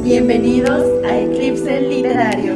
Bienvenidos a Eclipse Literario.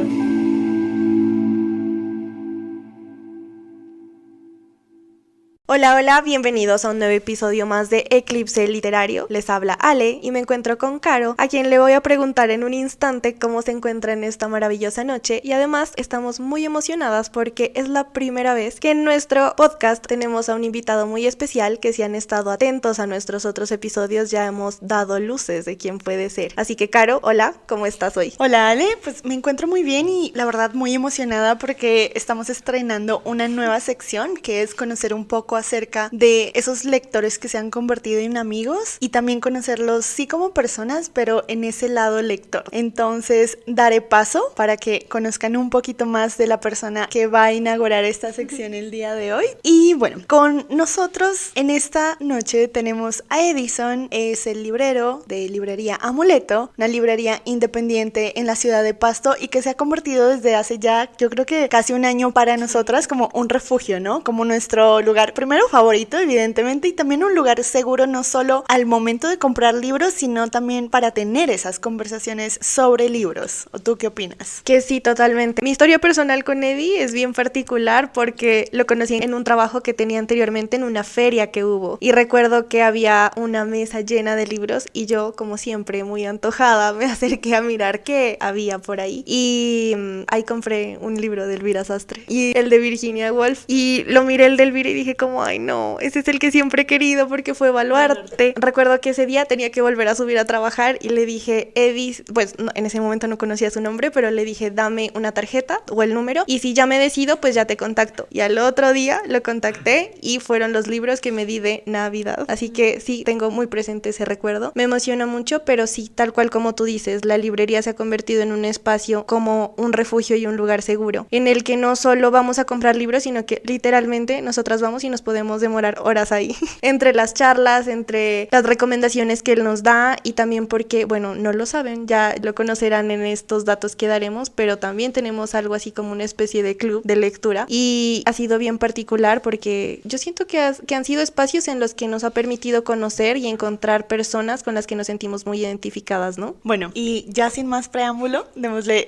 Hola, hola, bienvenidos a un nuevo episodio más de Eclipse Literario. Les habla Ale y me encuentro con Caro, a quien le voy a preguntar en un instante cómo se encuentra en esta maravillosa noche, y además estamos muy emocionadas porque es la primera vez que en nuestro podcast tenemos a un invitado muy especial que, si han estado atentos a nuestros otros episodios, ya hemos dado luces de quién puede ser. Así que Caro, hola, ¿cómo estás hoy? Hola Ale, pues me encuentro muy bien y la verdad muy emocionada porque estamos estrenando una nueva sección que es conocer un poco acerca de esos lectores que se han convertido en amigos y también conocerlos sí como personas, pero en ese lado lector. Entonces daré paso para que conozcan un poquito más de la persona que va a inaugurar esta sección el día de hoy. Y bueno, con nosotros en esta noche tenemos a Edison. Es el librero de librería Amuleto, una librería independiente en la ciudad de Pasto y que se ha convertido desde hace ya, yo creo que casi un año para nosotras, como un refugio, ¿no? Como nuestro lugar primero favorito, evidentemente, y también un lugar seguro, no solo al momento de comprar libros, sino también para tener esas conversaciones sobre libros. ¿O tú qué opinas? Que sí, totalmente. Mi historia personal con Eddie es bien particular porque lo conocí en un trabajo que tenía anteriormente en una feria que hubo, y recuerdo que había una mesa llena de libros y yo, como siempre, muy antojada, me acerqué a mirar qué había por ahí y ahí compré un libro de Elvira Sastre y el de Virginia Woolf, y lo miré el de Elvira y dije como, ay no, ese es el que siempre he querido porque fue Baluarte. Recuerdo que ese día tenía que volver a subir a trabajar y le dije, Eddie, pues no, en ese momento no conocía su nombre, pero le dije, dame una tarjeta o el número y si ya me decido, pues ya te contacto. Y al otro día lo contacté y fueron los libros que me di de Navidad. Así que sí, tengo muy presente ese recuerdo. Me emociona mucho, pero sí, tal cual como tú dices, la librería se ha convertido en un espacio como un refugio y un lugar seguro, en el que no solo vamos a comprar libros, sino que literalmente nosotras vamos y nos podemos demorar horas ahí, entre las charlas, entre las recomendaciones que él nos da, y también porque, bueno, no lo saben, ya lo conocerán en estos datos que daremos, pero también tenemos algo así como una especie de club de lectura, y ha sido bien particular porque yo siento que han sido espacios en los que nos ha permitido conocer y encontrar personas con las que nos sentimos muy identificadas, ¿no? Bueno, y ya sin más preámbulo, démosle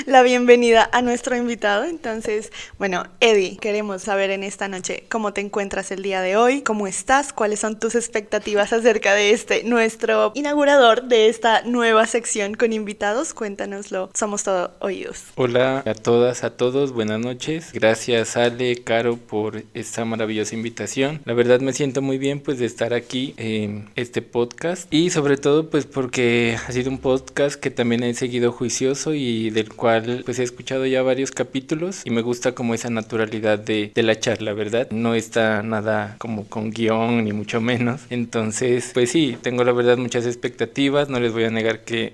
la bienvenida a nuestro invitado. Entonces, bueno, Eddie, queremos saber en esta noche cómo te encuentras el día de hoy, cómo estás, cuáles son tus expectativas acerca de nuestro inaugurador de esta nueva sección con invitados. Cuéntanoslo, somos todo oídos. Hola a todas, a todos, buenas noches. Gracias Ale, Caro, por esta maravillosa invitación. La verdad me siento muy bien pues de estar aquí en este podcast, y sobre todo pues porque ha sido un podcast que también he seguido juicioso y del cual pues he escuchado ya varios capítulos, y me gusta como esa naturalidad de la charla, ¿verdad? No está nada como con guión ni mucho menos. Entonces pues sí, tengo la verdad muchas expectativas, no les voy a negar que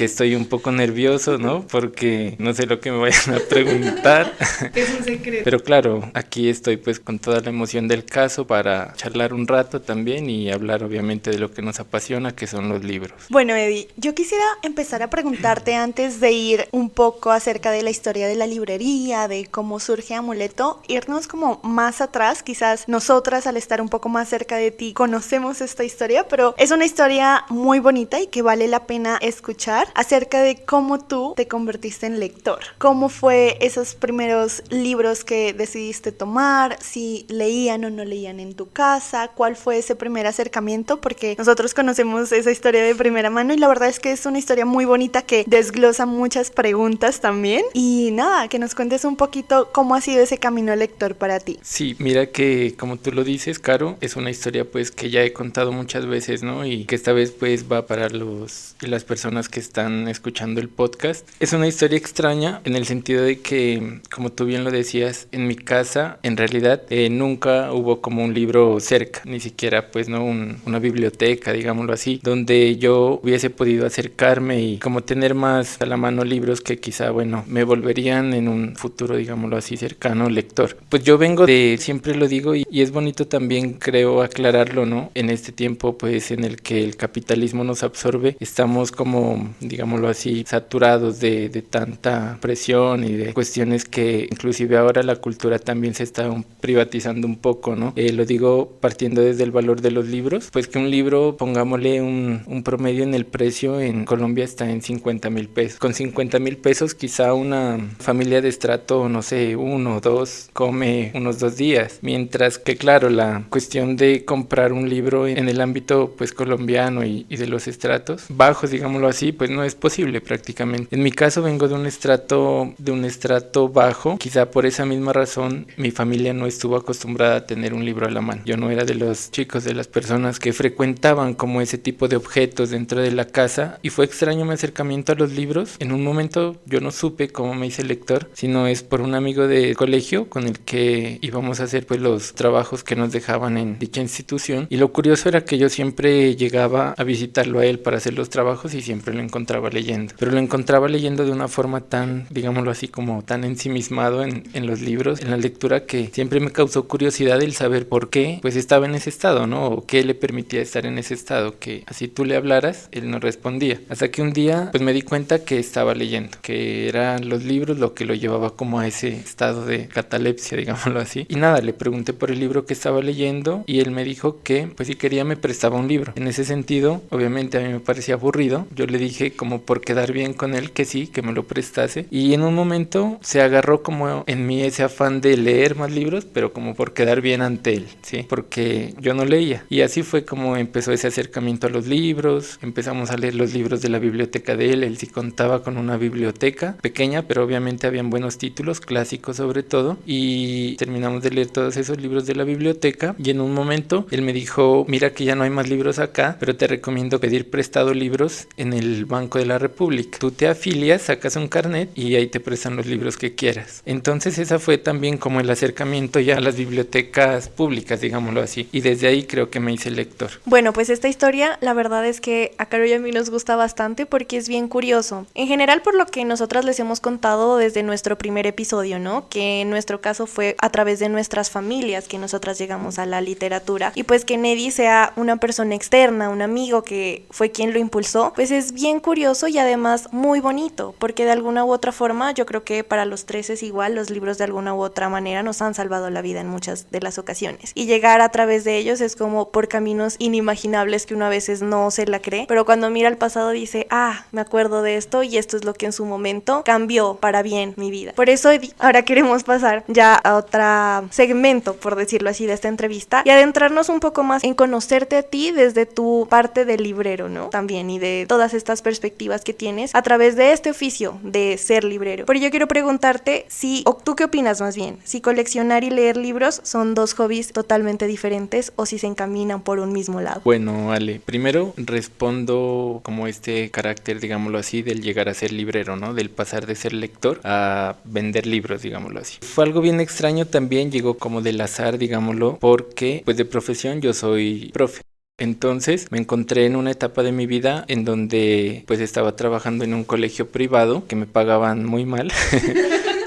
que estoy un poco nervioso, ¿no? Porque no sé lo que me vayan a preguntar. Es un secreto. Pero claro, aquí estoy pues con toda la emoción del caso para charlar un rato también y hablar obviamente de lo que nos apasiona, que son los libros. Bueno, Eddie, yo quisiera empezar a preguntarte antes de ir un poco acerca de la historia de la librería, de cómo surge Amuleto, irnos como más atrás. Quizás nosotras, al estar un poco más cerca de ti, conocemos esta historia, pero es una historia muy bonita y que vale la pena escuchar, acerca de cómo tú te convertiste en lector. ¿Cómo fue esos primeros libros que decidiste tomar? Si leían o no leían en tu casa, ¿cuál fue ese primer acercamiento? Porque nosotros conocemos esa historia de primera mano y la verdad es que es una historia muy bonita que desglosa muchas preguntas también. Y nada, que nos cuentes un poquito cómo ha sido ese camino lector para ti. Sí, mira que como tú lo dices, Caro, es una historia pues que ya he contado muchas veces, ¿no? Y que esta vez pues va para las personas que están escuchando el podcast. Es una historia extraña en el sentido de que, como tú bien lo decías, en mi casa en realidad nunca hubo como un libro cerca, ni siquiera pues no una biblioteca, digámoslo así, donde yo hubiese podido acercarme y como tener más a la mano libros que quizá, bueno, me volverían en un futuro, digámoslo así, cercano lector. Pues yo vengo de, siempre lo digo, y es bonito también, creo, aclararlo, ¿no? En este tiempo pues en el que el capitalismo nos absorbe, estamos como digámoslo así, saturados de tanta presión y de cuestiones que inclusive ahora la cultura también se está privatizando un poco, ¿no? Lo digo partiendo desde el valor de los libros, pues que un libro, pongámosle un promedio en el precio, en Colombia está en 50,000 pesos. Con 50,000 pesos quizá una familia de estrato, no sé, 1 o 2 come unos 2 días, mientras que claro, la cuestión de comprar un libro en el ámbito pues colombiano y de los estratos bajos, digámoslo así, pues no es posible prácticamente. En mi caso vengo de un estrato bajo, quizá por esa misma razón mi familia no estuvo acostumbrada a tener un libro a la mano. Yo no era de los chicos, de las personas que frecuentaban como ese tipo de objetos dentro de la casa, y fue extraño mi acercamiento a los libros. En un momento yo no supe cómo me hice lector, sino es por un amigo de colegio con el que íbamos a hacer pues los trabajos que nos dejaban en dicha institución, y lo curioso era que yo siempre llegaba a visitarlo a él para hacer los trabajos y siempre lo encontraba leyendo, pero lo encontraba leyendo de una forma tan, digámoslo así, como tan ensimismado en los libros, en la lectura, que siempre me causó curiosidad el saber por qué pues estaba en ese estado, ¿no? O qué le permitía estar en ese estado, que así tú le hablaras, él no respondía, hasta que un día pues me di cuenta que estaba leyendo, que eran los libros lo que lo llevaba como a ese estado de catalepsia, digámoslo así. Y nada, le pregunté por el libro que estaba leyendo y él me dijo que pues si quería me prestaba un libro. En ese sentido, obviamente a mí me parecía aburrido, yo le dije como por quedar bien con él que sí, que me lo prestase, y en un momento se agarró como en mí ese afán de leer más libros, pero como por quedar bien ante él, ¿sí? Porque yo no leía, y así fue como empezó ese acercamiento a los libros. Empezamos a leer los libros de la biblioteca de él sí contaba con una biblioteca pequeña, pero obviamente habían buenos títulos, clásicos sobre todo, y terminamos de leer todos esos libros de la biblioteca, y en un momento él me dijo, mira que ya no hay más libros acá, pero te recomiendo pedir prestado libros en el Banco de la República. Tú te afilias, sacas un carnet y ahí te prestan los libros que quieras. Entonces esa fue también como el acercamiento ya a las bibliotecas públicas, digámoslo así, y desde ahí creo que me hice lector. Bueno, pues esta historia la verdad es que a Caro y a mí nos gusta bastante porque es bien curioso. En general, por lo que nosotras les hemos contado desde nuestro primer episodio, ¿no? Que en nuestro caso fue a través de nuestras familias que nosotras llegamos a la literatura, y pues que Neddy sea una persona externa, un amigo que fue quien lo impulsó, pues es bien curioso y además muy bonito, porque de alguna u otra forma yo creo que para los tres es igual, los libros de alguna u otra manera nos han salvado la vida en muchas de las ocasiones, y llegar a través de ellos es como por caminos inimaginables que uno a veces no se la cree, pero cuando mira al pasado dice, me acuerdo de esto y esto es lo que en su momento cambió para bien mi vida. Por eso ahora queremos pasar ya a otro segmento, por decirlo así, de esta entrevista y adentrarnos un poco más en conocerte a ti desde tu parte de librero, ¿no? También, y de todas estas perspectivas que tienes a través de este oficio de ser librero. Pero yo quiero preguntarte o tú qué opinas más bien, si coleccionar y leer libros son dos hobbies totalmente diferentes o si se encaminan por un mismo lado. Bueno, Ale, primero respondo como este carácter, digámoslo así, del llegar a ser librero, ¿no? Del pasar de ser lector a vender libros, digámoslo así. Fue algo bien extraño también, llegó como del azar, digámoslo, porque pues de profesión yo soy profe. Entonces me encontré en una etapa de mi vida en donde pues estaba trabajando en un colegio privado que me pagaban muy mal.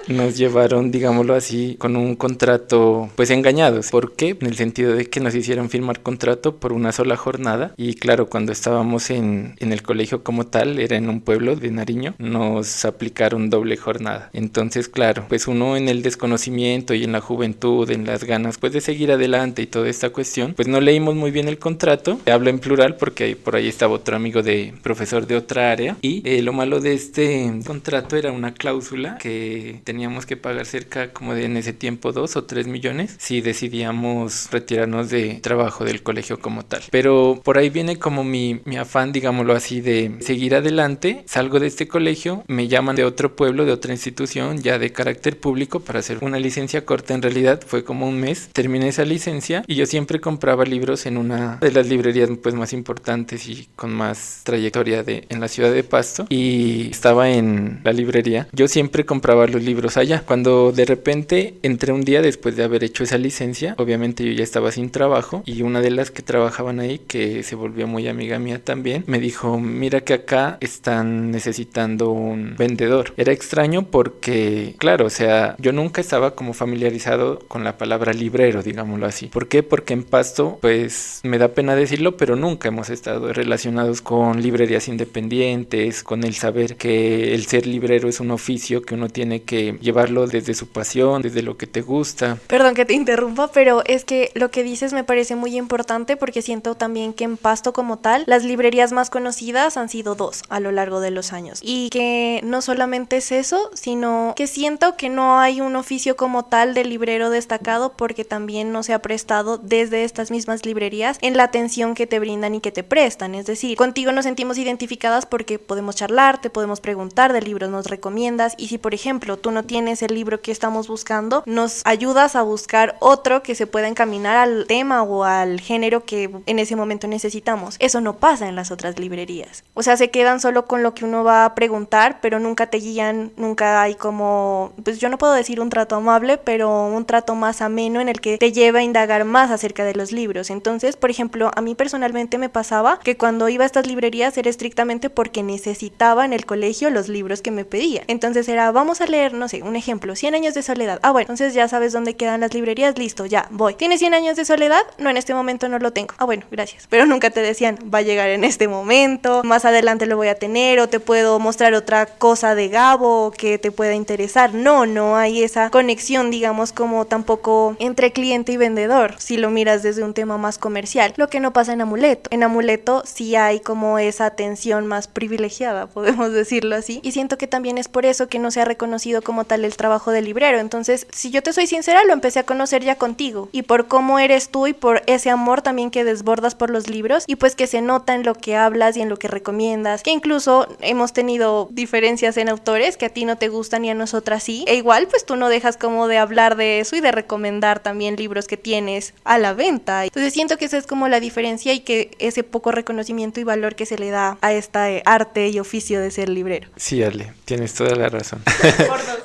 Nos llevaron, digámoslo así, con un contrato pues engañados. ¿Por qué? En el sentido de que nos hicieron firmar contrato por una sola jornada, y claro, cuando estábamos en el colegio como tal, era en un pueblo de Nariño, nos aplicaron doble jornada. Entonces claro, pues uno en el desconocimiento y en la juventud, en las ganas pues de seguir adelante y toda esta cuestión, pues no leímos muy bien el contrato. Hablo en plural porque por ahí estaba otro amigo de profesor de otra área, y lo malo de este contrato era una cláusula que teníamos que pagar cerca como de en ese tiempo 2 o 3 millones si decidíamos retirarnos de trabajo del colegio como tal. Pero por ahí viene como mi afán, digámoslo así, de seguir adelante. Salgo de este colegio, me llaman de otro pueblo, de otra institución ya de carácter público para hacer una licencia corta. En realidad fue como un mes, terminé esa licencia y yo siempre compraba libros en una de las librerías pues más importantes y con más trayectoria en la ciudad de Pasto, y estaba en la librería. Yo siempre compraba los libros libros allá. Cuando de repente entré un día después de haber hecho esa licencia, obviamente yo ya estaba sin trabajo y una de las que trabajaban ahí, que se volvió muy amiga mía también, me dijo, mira que acá están necesitando un vendedor. Era extraño porque, claro, o sea, yo nunca estaba como familiarizado con la palabra librero, digámoslo así. ¿Por qué? Porque en Pasto, pues me da pena decirlo, pero nunca hemos estado relacionados con librerías independientes, con el saber que el ser librero es un oficio que uno tiene que llevarlo desde su pasión, desde lo que te gusta. Perdón que te interrumpa, pero es que lo que dices me parece muy importante porque siento también que en Pasto como tal, las librerías más conocidas han sido 2 a lo largo de los años. Y que no solamente es eso, sino que siento que no hay un oficio como tal de librero destacado porque también no se ha prestado desde estas mismas librerías en la atención que te brindan y que te prestan. Es decir, contigo nos sentimos identificadas porque podemos charlar, te podemos preguntar de libros, nos recomiendas, y si por ejemplo tú no tienes el libro que estamos buscando, nos ayudas a buscar otro que se pueda encaminar al tema o al género que en ese momento necesitamos. Eso no pasa en las otras librerías. O sea, se quedan solo con lo que uno va a preguntar, pero nunca te guían, nunca hay como, pues yo no puedo decir un trato amable, pero un trato más ameno en el que te lleva a indagar más acerca de los libros. Entonces, por ejemplo, a mí personalmente me pasaba que cuando iba a estas librerías era estrictamente porque necesitaba en el colegio los libros que me pedía. Entonces era, vamos a leer, no sé, un ejemplo, 100 años de soledad. Ah, bueno, entonces ya sabes dónde quedan las librerías, listo, ya, voy. ¿Tienes 100 años de soledad? No, en este momento no lo tengo. Ah, bueno, gracias. Pero nunca te decían, va a llegar en este momento, más adelante lo voy a tener, o te puedo mostrar otra cosa de Gabo que te pueda interesar. No hay esa conexión, digamos, como tampoco entre cliente y vendedor, si lo miras desde un tema más comercial, lo que no pasa en Amuleto. En Amuleto sí hay como esa atención más privilegiada, podemos decirlo así, y siento que también es por eso que no se ha reconocido como tal el trabajo de librero. Entonces, si yo te soy sincera, lo empecé a conocer ya contigo, y por cómo eres tú y por ese amor también que desbordas por los libros, y pues que se nota en lo que hablas y en lo que recomiendas, que incluso hemos tenido diferencias en autores que a ti no te gustan y a nosotras sí, e igual pues tú no dejas como de hablar de eso y de recomendar también libros que tienes a la venta. Entonces siento que esa es como la diferencia y que ese poco reconocimiento y valor que se le da a esta arte y oficio de ser librero. Sí, Ale, tienes toda la razón.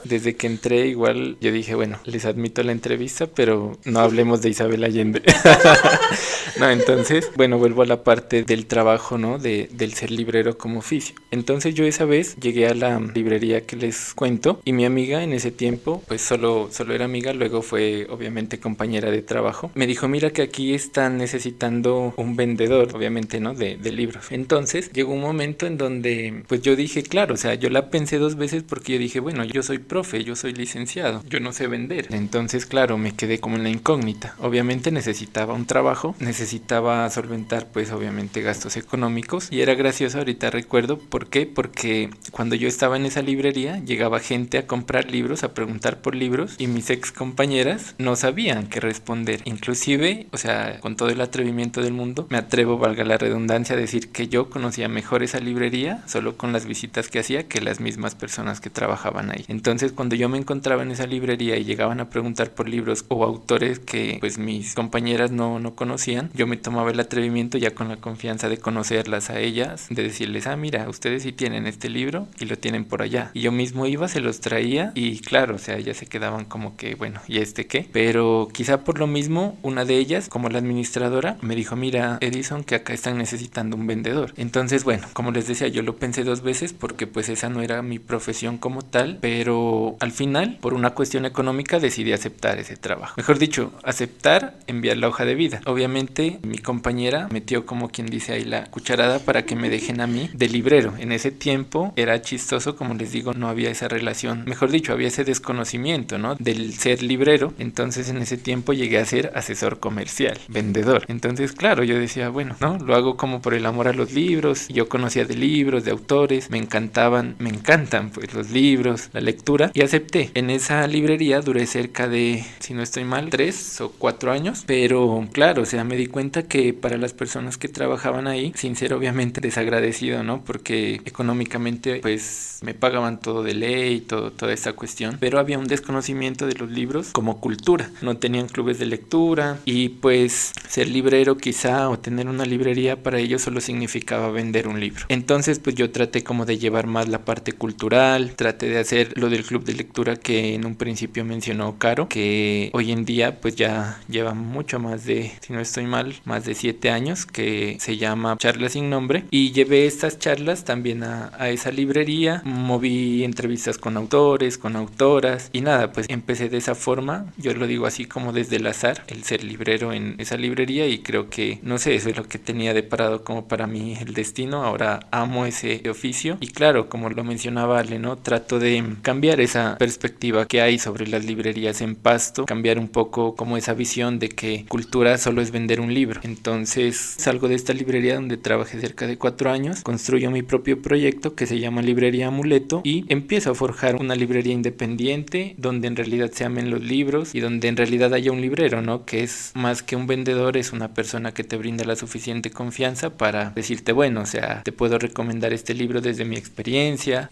Desde que entré igual yo dije, bueno, les admito la entrevista, pero no hablemos de Isabel Allende. No, entonces, bueno, vuelvo a la parte del trabajo, ¿no? Del ser librero como oficio. Entonces yo esa vez llegué a la librería que les cuento y mi amiga en ese tiempo, pues solo era amiga, luego fue obviamente compañera de trabajo. Me dijo, mira que aquí están necesitando un vendedor, obviamente, ¿no? De libros. Entonces llegó un momento en donde, pues yo dije, claro, o sea, yo la pensé 2 veces porque yo dije, bueno, yo soy profe, yo soy licenciado, yo no sé vender. Entonces, claro, me quedé como en la incógnita. Obviamente necesitaba un trabajo, necesitaba solventar, pues obviamente gastos económicos, y era gracioso, ahorita recuerdo, ¿por qué? Porque cuando yo estaba en esa librería, llegaba gente a comprar libros, a preguntar por libros, y mis ex compañeras no sabían qué responder. Inclusive, o sea, con todo el atrevimiento del mundo, me atrevo, valga la redundancia, a decir que yo conocía mejor esa librería solo con las visitas que hacía que las mismas personas que trabajaban ahí. Entonces, cuando yo me encontraba en esa librería y llegaban a preguntar por libros o autores que pues mis compañeras no conocían, yo me tomaba el atrevimiento, ya con la confianza de conocerlas a ellas, de decirles, ah, mira, ustedes sí tienen este libro y lo tienen por allá. Y yo mismo iba, se los traía y claro, o sea, ellas se quedaban como que, bueno, ¿y este qué? Pero quizá por lo mismo, una de ellas, como la administradora, me dijo, mira, Edison, que acá están necesitando un vendedor. Entonces, bueno, como les decía, yo lo pensé 2 veces porque pues esa no era mi profesión como tal, pero al final, por una cuestión económica, decidí aceptar ese trabajo. Mejor dicho, aceptar, enviar la hoja de vida. Obviamente, mi compañera metió, como quien dice ahí, la cucharada para que me dejen a mí de librero. En ese tiempo era chistoso, como les digo, no había esa relación, mejor dicho, había ese desconocimiento, ¿no? Del ser librero. Entonces, en ese tiempo llegué a ser asesor comercial, vendedor. Entonces, claro, yo decía, bueno, ¿no? Lo hago como por el amor a los libros. Yo conocía de libros, de autores, me encantan pues los libros, la lectura, y acepté. En esa librería duré cerca de, si no estoy mal, 3 o 4 años, pero claro, o sea, me di cuenta que para las personas que trabajaban ahí, sin ser obviamente desagradecido, ¿no? Porque económicamente pues me pagaban todo de ley, toda esa cuestión, pero había un desconocimiento de los libros como cultura. No tenían clubes de lectura y pues ser librero quizá o tener una librería para ellos solo significaba vender un libro. Entonces pues yo traté como de llevar más la parte cultural, traté de hacer lo del club de lectura que en un principio mencionó Caro, que hoy en día pues ya lleva mucho más de, si no estoy mal, más de 7 años, que se llama Charlas sin Nombre, y llevé estas charlas también a esa librería, moví entrevistas con autores, con autoras, y nada, pues empecé de esa forma. Yo lo digo así como desde el azar, el ser librero en esa librería, y creo que, no sé, eso es lo que tenía deparado como para mí el destino. Ahora amo ese oficio, y claro, como lo mencionaba Ale, ¿no? Trato de cambiar esa perspectiva que hay sobre las librerías en Pasto, cambiar un poco como esa visión de que cultura solo es vender un libro. Entonces salgo de esta librería donde trabajé cerca de 4 años, construyo mi propio proyecto que se llama Librería Amuleto, y empiezo a forjar una librería independiente donde en realidad se amen los libros y donde en realidad haya un librero, ¿no? Que es más que un vendedor, es una persona que te brinda la suficiente confianza para decirte, bueno, o sea, te puedo recomendar este libro desde mi experiencia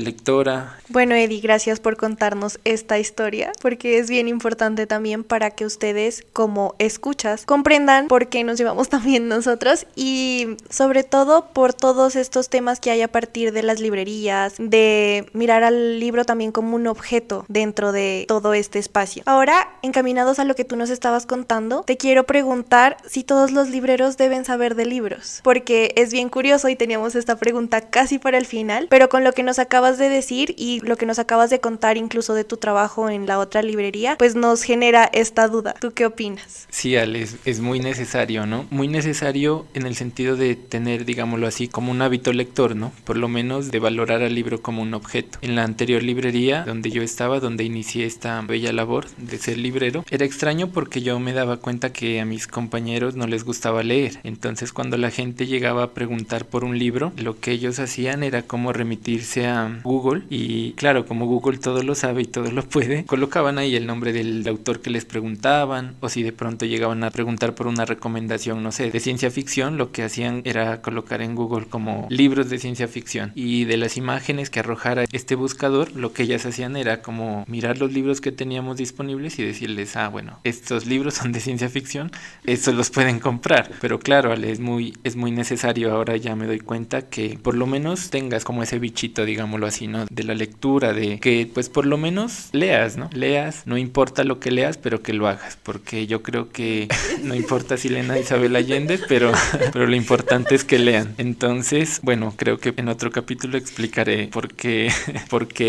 lectora. Bueno, Eddie, gracias por contarnos esta historia, porque es bien importante también para que ustedes, como escuchas, comprendan por qué nos llevamos también nosotros, y sobre todo por todos estos temas que hay a partir de las librerías, de mirar al libro también como un objeto dentro de todo este espacio. Ahora, encaminados a lo que tú nos estabas contando, te quiero preguntar si todos los libreros deben saber de libros, porque es bien curioso y teníamos esta pregunta casi para el final, pero con lo que nos acabas de decir y lo que nos acabas de contar incluso de tu trabajo en la otra librería, pues nos genera esta duda. ¿Tú qué opinas? Sí, Ale, es muy necesario, ¿no? Muy necesario en el sentido de tener, digámoslo así, como un hábito lector, ¿no? Por lo menos de valorar al libro como un objeto. En la anterior librería donde yo estaba, donde inicié esta bella labor de ser librero, era extraño porque yo me daba cuenta que a mis compañeros no les gustaba leer. Entonces, cuando la gente llegaba a preguntar por un libro, lo que ellos hacían era como remitirse a Google, y claro, como Google todo lo sabe y todo lo puede, colocaban ahí el nombre del autor que les preguntaban, o si de pronto llegaban a preguntar por una recomendación, no sé, de ciencia ficción, lo que hacían era colocar en Google como libros de ciencia ficción, y de las imágenes que arrojara este buscador, lo que ellas hacían era como mirar los libros que teníamos disponibles y decirles, bueno, estos libros son de ciencia ficción, estos los pueden comprar. Pero claro, Ale, es muy necesario, ahora ya me doy cuenta, que por lo menos tengas como ese bichito, digámoslo así, ¿no? De la lectura, de que pues por lo menos leas, ¿no? Leas, no importa lo que leas, pero que lo hagas, porque yo creo que no importa si leen a Isabel Allende, pero lo importante es que lean. Entonces, bueno, creo que en otro capítulo explicaré por qué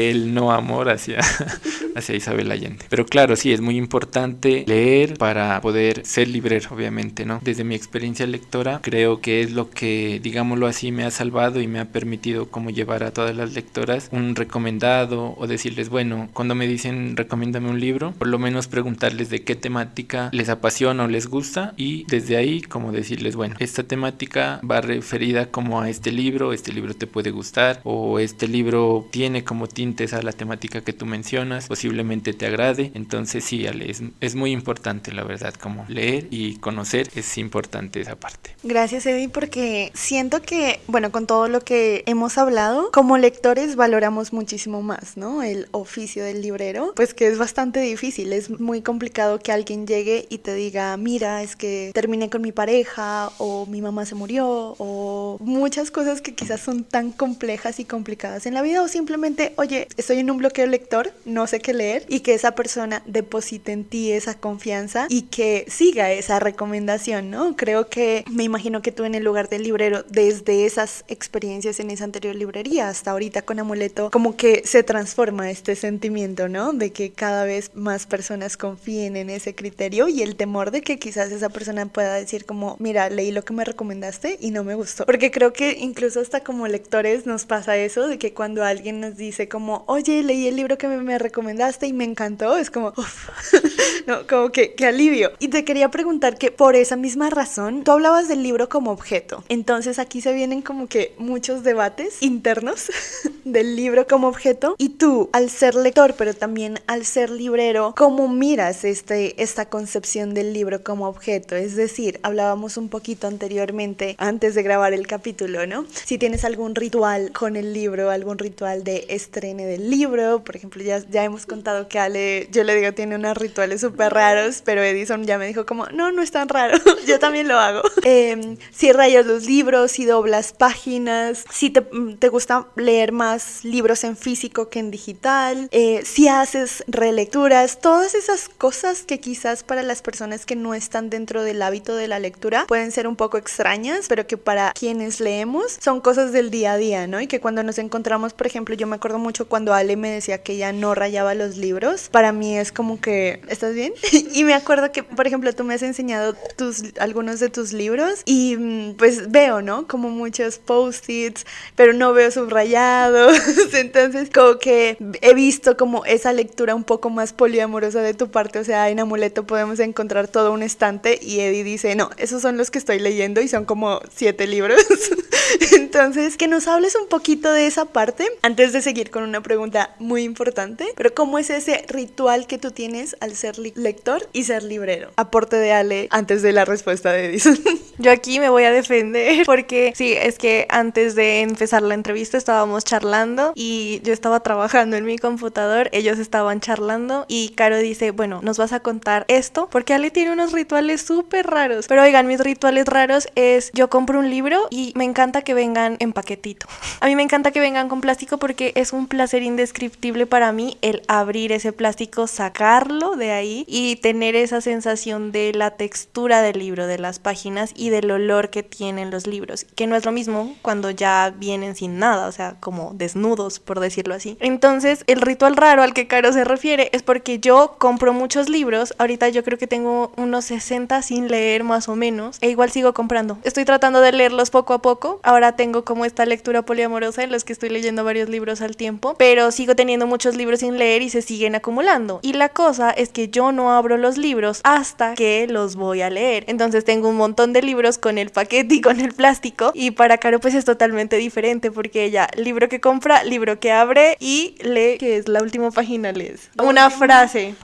el no amor hacia Isabel Allende. Pero claro, sí, es muy importante leer para poder ser librero, obviamente, ¿no? Desde mi experiencia lectora, creo que es lo que, digámoslo así, me ha salvado y me ha permitido como llevar a todas las lectoras un recomendado, o decirles, bueno, cuando me dicen recomiéndame un libro, por lo menos preguntarles de qué temática les apasiona o les gusta, y desde ahí como decirles, bueno, esta temática va referida como a este libro te puede gustar, o este libro tiene como tintes a la temática que tú mencionas, posiblemente te agrade. Entonces sí, Ale, es muy importante, la verdad, como leer y conocer, es importante esa parte. Gracias, Eddie, porque siento que, bueno, con todo lo que hemos hablado, como lectores valoramos muchísimo más, ¿no? El oficio del librero, pues que es bastante difícil, es muy complicado que alguien llegue y te diga, mira, es que terminé con mi pareja, o mi mamá se murió, o muchas cosas que quizás son tan complejas y complicadas en la vida, o simplemente, oye, estoy en un bloqueo lector, no sé qué leer, y que esa persona deposite en ti esa confianza y que siga esa recomendación, ¿no? Creo que, me imagino que tú en el lugar del librero, desde esas experiencias en esa anterior librería hasta ahorita con Amuleto, como que se transforma este sentimiento, ¿no? De que cada vez más personas confíen en ese criterio, y el temor de que quizás esa persona pueda decir como, mira, leí lo que me recomendaste y no me gustó. Porque creo que incluso hasta como lectores nos pasa eso, de que cuando alguien nos dice como, oye, leí el libro que me recomendaste y me encantó, es como, uff, no, como que qué alivio. Y te quería preguntar que por esa misma razón, tú hablabas del libro como objeto. Entonces aquí se vienen como que muchos debates internos del libro como objeto. Y tú, al ser lector, pero también al ser librero, ¿cómo miras esta concepción del libro como objeto? Es decir, hablábamos un poquito anteriormente, antes de grabar el capítulo, ¿no? Si tienes algún ritual con el libro, algún ritual de estrene del libro. Por ejemplo, ya hemos contado que Ale, yo le digo, tiene unos rituales súper raros, pero Edison ya me dijo como, no es tan raro, yo también lo hago. Si rayas los libros, si doblas páginas, si te gusta leer más libros en físico, físico que en digital, si haces relecturas, todas esas cosas que quizás para las personas que no están dentro del hábito de la lectura pueden ser un poco extrañas, pero que para quienes leemos son cosas del día a día, ¿no? Y que cuando nos encontramos, por ejemplo, yo me acuerdo mucho cuando Ale me decía que ella no rayaba los libros, para mí es como que, ¿estás bien? Y me acuerdo que, por ejemplo, tú me has enseñado algunos de tus libros y pues veo, ¿no? Como muchos post-its, pero no veo subrayados, entonces como que he visto como esa lectura un poco más poliamorosa de tu parte, o sea, en Amuleto podemos encontrar todo un estante y Eddie dice, no, esos son los que estoy leyendo y son como 7 libros. Entonces, que nos hables un poquito de esa parte antes de seguir con una pregunta muy importante, pero ¿cómo es ese ritual que tú tienes al ser lector y ser librero? Aporte de Ale antes de la respuesta de Edison. Yo aquí me voy a defender porque sí, es que antes de empezar la entrevista estábamos charlando y yo estaba trabajando en mi computador, ellos estaban charlando y Caro dice, bueno, nos vas a contar esto porque Ale tiene unos rituales súper raros, pero oigan, mis rituales raros es yo compro un libro y me encanta que vengan en paquetito. A mí me encanta que vengan con plástico porque es un placer indescriptible para mí el abrir ese plástico, sacarlo de ahí y tener esa sensación de la textura del libro, de las páginas y del olor que tienen los libros, que no es lo mismo cuando ya vienen sin nada, o sea, como desnudos, por decirlo así. Entonces, el ritual raro al que Caro se refiere es porque yo compro muchos libros, ahorita yo creo que tengo unos 60 sin leer más o menos, e igual sigo comprando. Estoy tratando de leerlos poco a poco, ahora tengo como esta lectura poliamorosa en los que estoy leyendo varios libros al tiempo, pero sigo teniendo muchos libros sin leer y se siguen acumulando. Y la cosa es que yo no abro los libros hasta que los voy a leer. Entonces tengo un montón de libros con el paquete y con el plástico, y para Caro pues es totalmente diferente porque ella, libro que compra, libro que abre y lee, que es la última página, lees una frase.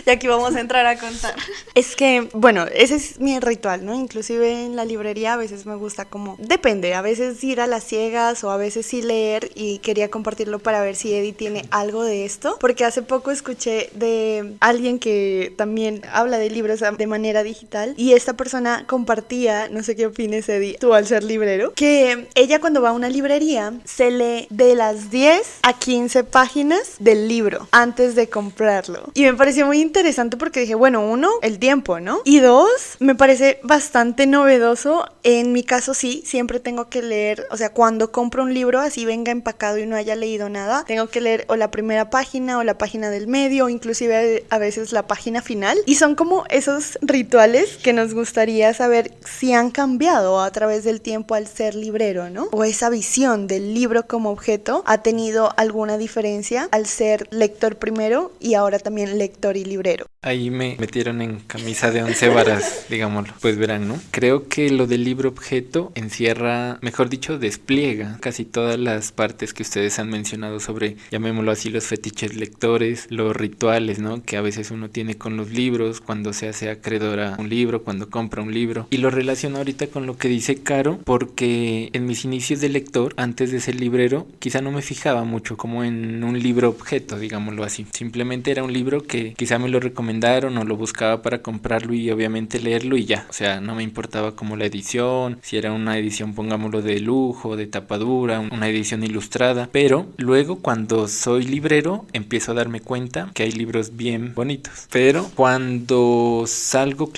Y aquí vamos a entrar a contar. Es que, bueno, ese es mi ritual, ¿no? Inclusive en la librería a veces me gusta como, depende, a veces ir a las ciegas o a veces sí leer, y quería compartirlo para ver si Eddie tiene algo de esto, porque hace poco escuché de alguien que también habla de libros de manera digital y esta persona compartía, no sé qué opines Eddie, tú al ser librero, que ella cuando va a una librería se lee de las 10 a 15 páginas del libro antes de comprarlo. Y me pareció muy interesante porque dije, bueno, uno, el tiempo, ¿no? Y dos, me parece bastante novedoso. En mi caso sí, siempre tengo que leer, o sea, cuando compro un libro, así venga empacado y no haya leído nada, tengo que leer o la primera página o la página del medio, o inclusive a veces la página final. Y son como esos rituales que nos gustaría saber si han cambiado a través del tiempo al ser librero, ¿no? O esa visión del libro como objeto ha tenido alguna diferencia al ser lector primero y ahora también lector y librero. Ahí me metieron en camisa de 11 varas, digámoslo. Pues verán, ¿no? Creo que lo del libro objeto encierra, mejor dicho, despliega casi todas las partes que ustedes han mencionado sobre, llamémoslo así, los fetiches lectores, los rituales, ¿no? Que a veces uno tiene con los libros, cuando se hace acreedor a un libro, cuando compra un libro. Y lo relaciono ahorita con lo que dice Caro, porque en mis inicios de lector, antes de ser librero, quizá no me fijaba mucho como en un libro objeto, digámoslo así. Simplemente era un libro que quizá me lo recomendaron o lo buscaba para comprarlo y obviamente leerlo y ya. O sea, no me importaba como la edición, si era una edición, pongámoslo, de lujo, de tapadura, una edición ilustrada. Pero luego cuando soy librero empiezo a darme cuenta que hay libros bien bonitos. Pero cuando salgo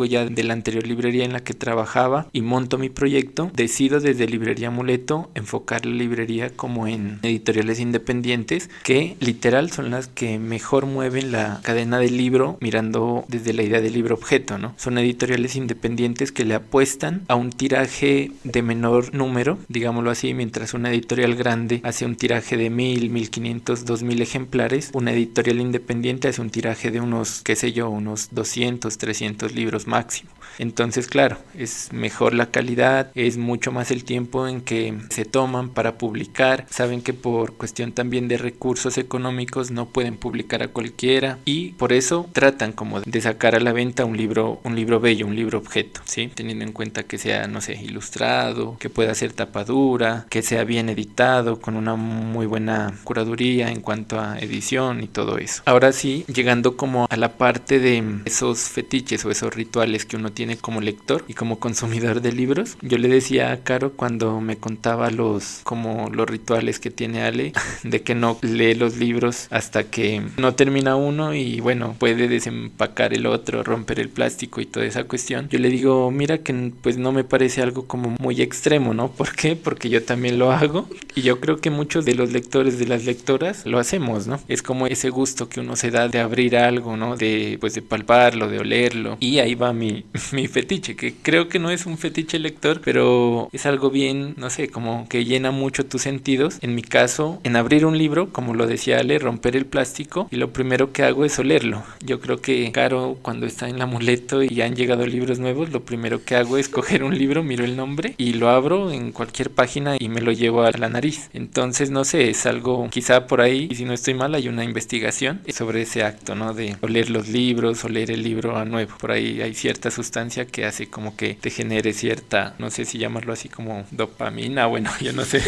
ya de la anterior librería en la que trabajaba y monto mi proyecto, decido desde Librería Amuleto enfocar la librería como en editoriales independientes que literal son las que mejor mueven la cadena del libro mirando desde la idea del libro objeto, ¿no? Son editoriales independientes que le apuestan a un tiraje de menor número, digámoslo así, mientras una editorial grande hace un tiraje de 1000, 1500, 2000 ejemplares, una editorial independiente hace un tiraje de unos 200, 300 libros máximo. Entonces, claro, es mejor la calidad, es mucho más el tiempo en que se toman para publicar. Saben que por cuestión también de recursos económicos no pueden publicar a cualquiera y por eso tratan como de sacar a la venta un libro bello, un libro objeto, ¿sí? Teniendo en cuenta que sea, no sé, ilustrado, que pueda ser tapadura, que sea bien editado, con una muy buena curaduría en cuanto a edición y todo eso. Ahora sí, llegando como a la parte de esos fetiches o esos rituales que uno tiene como lector lector y como consumidor de libros. Yo le decía a Caro cuando me contaba los rituales que tiene Ale, de que no lee los libros hasta que no termina uno y bueno, puede desempacar el otro, romper el plástico y toda esa cuestión. Yo le digo, mira que pues no me parece algo como muy extremo, ¿no? ¿Por qué? Porque yo también lo hago y yo creo que muchos de los lectores, de las lectoras, lo hacemos, ¿no? Es como ese gusto que uno se da de abrir algo, ¿no? De palparlo, de olerlo. Y ahí va mi fetiche, que creo que no es un fetiche lector, pero es algo bien, no sé, como que llena mucho tus sentidos. En mi caso, en abrir un libro, como lo decía Ale, romper el plástico y lo primero que hago es olerlo. Yo creo que Caro, cuando está en el amuleto y han llegado libros nuevos, lo primero que hago es coger un libro, miro el nombre y lo abro en cualquier página y me lo llevo a la nariz. Entonces, no sé, es algo, quizá por ahí, y si no estoy mal, hay una investigación sobre ese acto, ¿no? De oler los libros, oler el libro a nuevo. Por ahí hay cierta sustancia que hace como que te genere cierta, no sé si llamarlo así como dopamina, bueno, yo no sé.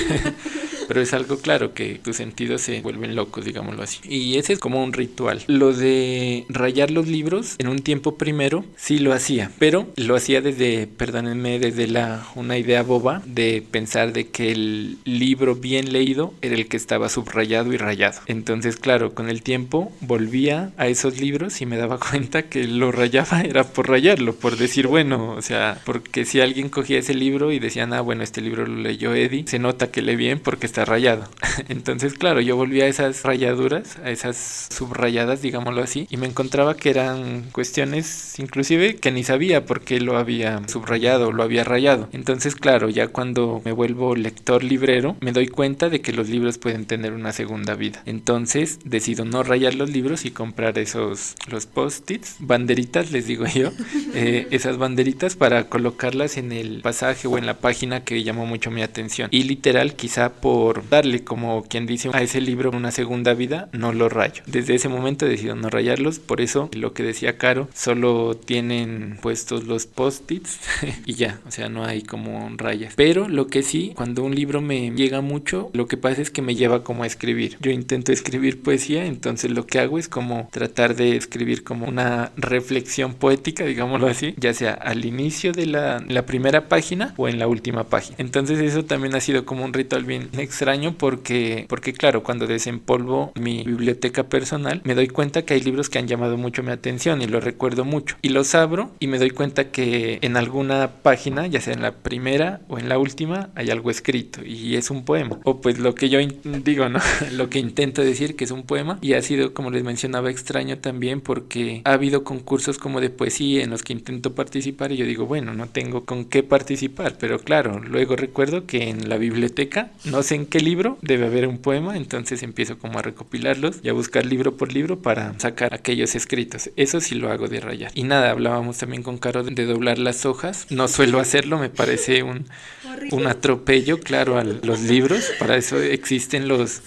Pero es algo claro que tus sentidos se vuelven locos, digámoslo así. Y ese es como un ritual. Lo de rayar los libros, en un tiempo primero, sí lo hacía. Pero lo hacía desde, perdónenme, desde una idea boba de pensar de que el libro bien leído era el que estaba subrayado y rayado. Entonces, claro, con el tiempo volvía a esos libros y me daba cuenta que lo rayaba era por rayarlo, por decir, bueno, o sea, porque si alguien cogía ese libro y decían, bueno, este libro lo leyó Eddie, se nota que lee bien porque está rayado. Entonces, claro, yo volví a esas rayaduras, a esas subrayadas, digámoslo así, y me encontraba que eran cuestiones inclusive que ni sabía por qué lo había subrayado o lo había rayado. Entonces, claro, ya cuando me vuelvo lector librero, me doy cuenta de que los libros pueden tener una segunda vida. Entonces, decido no rayar los libros y comprar los post-its, banderitas, les digo yo, esas banderitas para colocarlas en el pasaje o en la página que llamó mucho mi atención. Y literal, quizá por darle, como quien dice, a ese libro una segunda vida, no lo rayo. Desde ese momento decido no rayarlos, por eso lo que decía Caro, solo tienen puestos los post-its y ya, o sea, no hay como rayas. Pero lo que sí, cuando un libro me llega mucho, lo que pasa es que me lleva como a escribir. Yo intento escribir poesía, entonces lo que hago es como tratar de escribir como una reflexión poética, digámoslo así, ya sea al inicio de la primera página o en la última página. Entonces eso también ha sido como un ritual bien extraño porque claro, cuando desempolvo mi biblioteca personal, me doy cuenta que hay libros que han llamado mucho mi atención y los recuerdo mucho. Y los abro y me doy cuenta que en alguna página, ya sea en la primera o en la última, hay algo escrito y es un poema. O pues lo que yo digo, ¿no? Lo que intento decir que es un poema, y ha sido, como les mencionaba, extraño también porque ha habido concursos como de poesía en los que intento participar y yo digo, bueno, no tengo con qué participar, pero claro, luego recuerdo que en la biblioteca, no sé en qué libro debe haber un poema, entonces empiezo como a recopilarlos y a buscar libro por libro para sacar aquellos escritos. Eso sí lo hago de rayar. Y nada, hablábamos también con Caro de doblar las hojas. No suelo hacerlo, me parece un atropello, claro, a los libros. Para eso existen los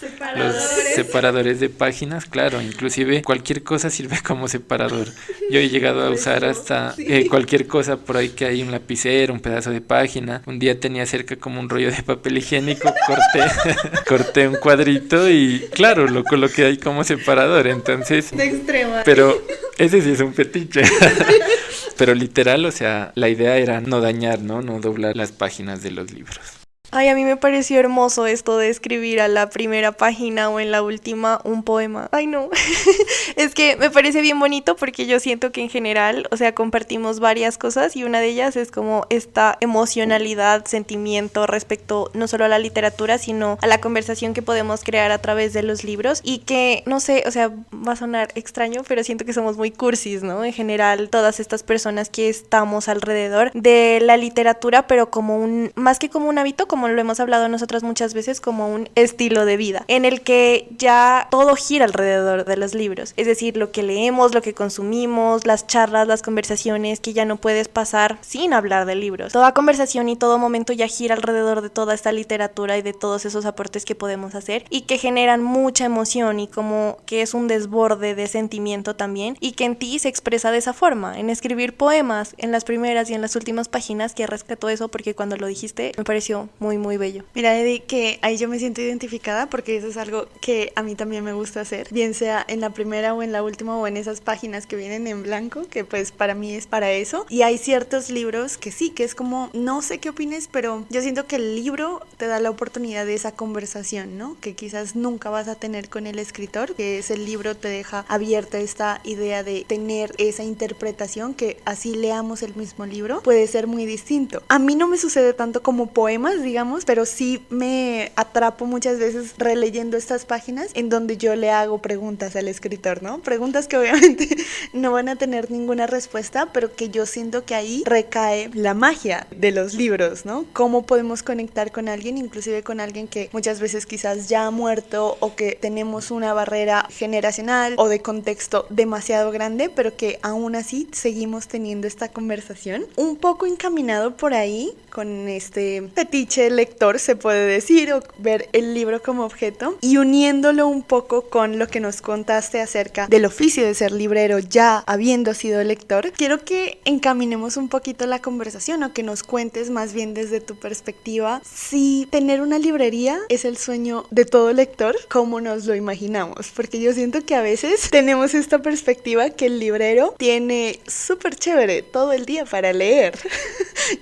separadores de páginas, claro, inclusive cualquier cosa sirve como separador. Yo he llegado a usar hasta cualquier cosa por ahí, que hay un lapicero, un pedazo de página. Un día tenía cerca como un rollo de papel higiénico, corté un cuadrito y claro, lo coloqué ahí como separador. Entonces, De extrema. pero ese sí es un fetiche. Pero literal, o sea, la idea era no dañar, no doblar las páginas de los libros. Ay, a mí me pareció hermoso esto de escribir a la primera página o en la última un poema. Ay, no. Es que me parece bien bonito porque yo siento que en general, o sea, compartimos varias cosas y una de ellas es como esta emocionalidad, sentimiento respecto no solo a la literatura, sino a la conversación que podemos crear a través de los libros y que, no sé, o sea, va a sonar extraño, pero siento que somos muy cursis, ¿no? En general, todas estas personas que estamos alrededor de la literatura, pero como más que como un hábito, como lo hemos hablado nosotras muchas veces, como un estilo de vida, en el que ya todo gira alrededor de los libros. Es decir, lo que leemos, lo que consumimos, las charlas, las conversaciones, que ya no puedes pasar sin hablar de libros. Toda conversación y todo momento ya gira alrededor de toda esta literatura y de todos esos aportes que podemos hacer y que generan mucha emoción y como que es un desborde de sentimiento también y que en ti se expresa de esa forma, en escribir poemas en las primeras y en las últimas páginas, que rescató eso porque cuando lo dijiste me pareció muy muy, muy bello. Mira, Eddie, que ahí yo me siento identificada porque eso es algo que a mí también me gusta hacer, bien sea en la primera o en la última o en esas páginas que vienen en blanco, que pues para mí es para eso. Y hay ciertos libros que sí, que es como, no sé qué opines, pero yo siento que el libro te da la oportunidad de esa conversación, ¿no? Que quizás nunca vas a tener con el escritor, que es el libro te deja abierta esta idea de tener esa interpretación, que así leamos el mismo libro, puede ser muy distinto. A mí no me sucede tanto como poemas, digamos, pero sí me atrapo muchas veces releyendo estas páginas en donde yo le hago preguntas al escritor, ¿no? Preguntas que obviamente no van a tener ninguna respuesta, pero que yo siento que ahí recae la magia de los libros, ¿no? Cómo podemos conectar con alguien, inclusive con alguien que muchas veces quizás ya ha muerto o que tenemos una barrera generacional o de contexto demasiado grande, pero que aún así seguimos teniendo esta conversación. Un poco encaminado por ahí con este fetiche lector, se puede decir, o ver el libro como objeto, y uniéndolo un poco con lo que nos contaste acerca del oficio de ser librero ya habiendo sido lector, quiero que encaminemos un poquito la conversación, o que nos cuentes más bien desde tu perspectiva si tener una librería es el sueño de todo lector, como nos lo imaginamos, porque yo siento que a veces tenemos esta perspectiva que el librero tiene súper chévere todo el día para leer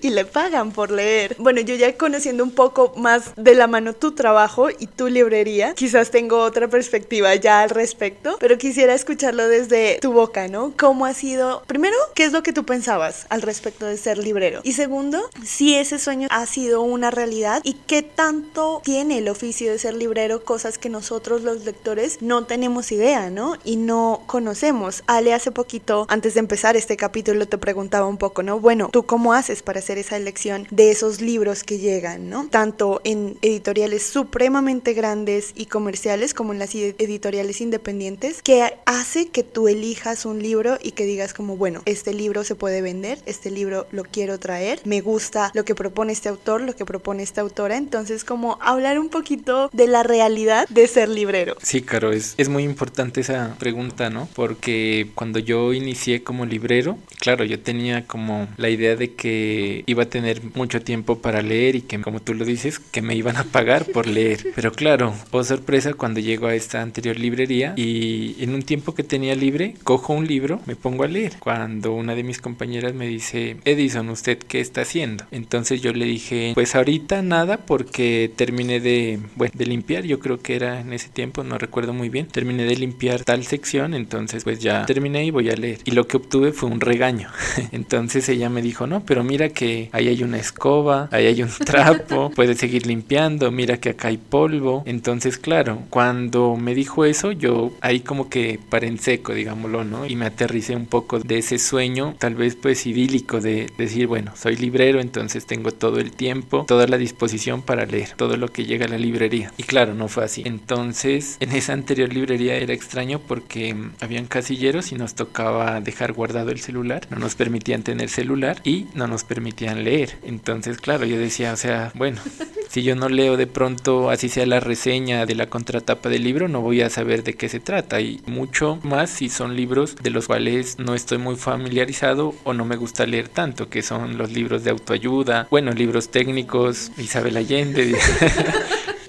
y le pagan por leer. Bueno, yo ya conociendo un poco más de la mano tu trabajo y tu librería, quizás tengo otra perspectiva ya al respecto, pero quisiera escucharlo desde tu boca, ¿no? ¿Cómo ha sido? Primero, ¿qué es lo que tú pensabas al respecto de ser librero? Y segundo, si ese sueño ha sido una realidad y qué tanto tiene el oficio de ser librero, cosas que nosotros los lectores no tenemos idea, ¿no? Y no conocemos. Ale, hace poquito, antes de empezar este capítulo, te preguntaba un poco, ¿no? Bueno, ¿tú cómo haces para hacer esa elección de esos libros que llegan, ¿no? Tanto en editoriales supremamente grandes y comerciales como en las editoriales independientes, que hace que tú elijas un libro y que digas como, bueno, este libro se puede vender, este libro lo quiero traer, me gusta lo que propone este autor, lo que propone esta autora. Entonces, como hablar un poquito de la realidad de ser librero. Sí, Caro, es muy importante esa pregunta, ¿no? Porque cuando yo inicié como librero, claro, yo tenía como la idea de que iba a tener mucho tiempo para leer y que, como tú lo dices, que me iban a pagar por leer. Pero claro, oh sorpresa cuando llego a esta anterior librería y en un tiempo que tenía libre, cojo un libro, me pongo a leer. Cuando una de mis compañeras me dice, Edison, ¿usted qué está haciendo? Entonces yo le dije, pues ahorita nada, porque terminé de limpiar, yo creo que era en ese tiempo, no recuerdo muy bien, terminé de limpiar tal sección, entonces pues ya terminé y voy a leer. Y lo que obtuve fue un regaño. Entonces ella me dijo, no, pero mira que ahí hay una escoba, ahí hay un trapo, puedes seguir limpiando, mira que acá hay polvo. Entonces, claro, cuando me dijo eso, yo ahí como que paré en seco, digámoslo, ¿no? Y me aterricé un poco de ese sueño, tal vez pues idílico, de decir, bueno, soy librero, entonces tengo todo el tiempo, toda la disposición para leer todo lo que llega a la librería. Y claro, no fue así. Entonces, en esa anterior librería era extraño porque habían casilleros y nos tocaba dejar guardado el celular, no nos permitían tener celular y no nos permitían leer. Entonces, claro, yo decía, o sea, bueno, si yo no leo de pronto, así sea la reseña de la contratapa del libro, no voy a saber de qué se trata, y mucho más si son libros de los cuales no estoy muy familiarizado o no me gusta leer tanto, que son los libros de autoayuda, bueno, libros técnicos, Isabel Allende,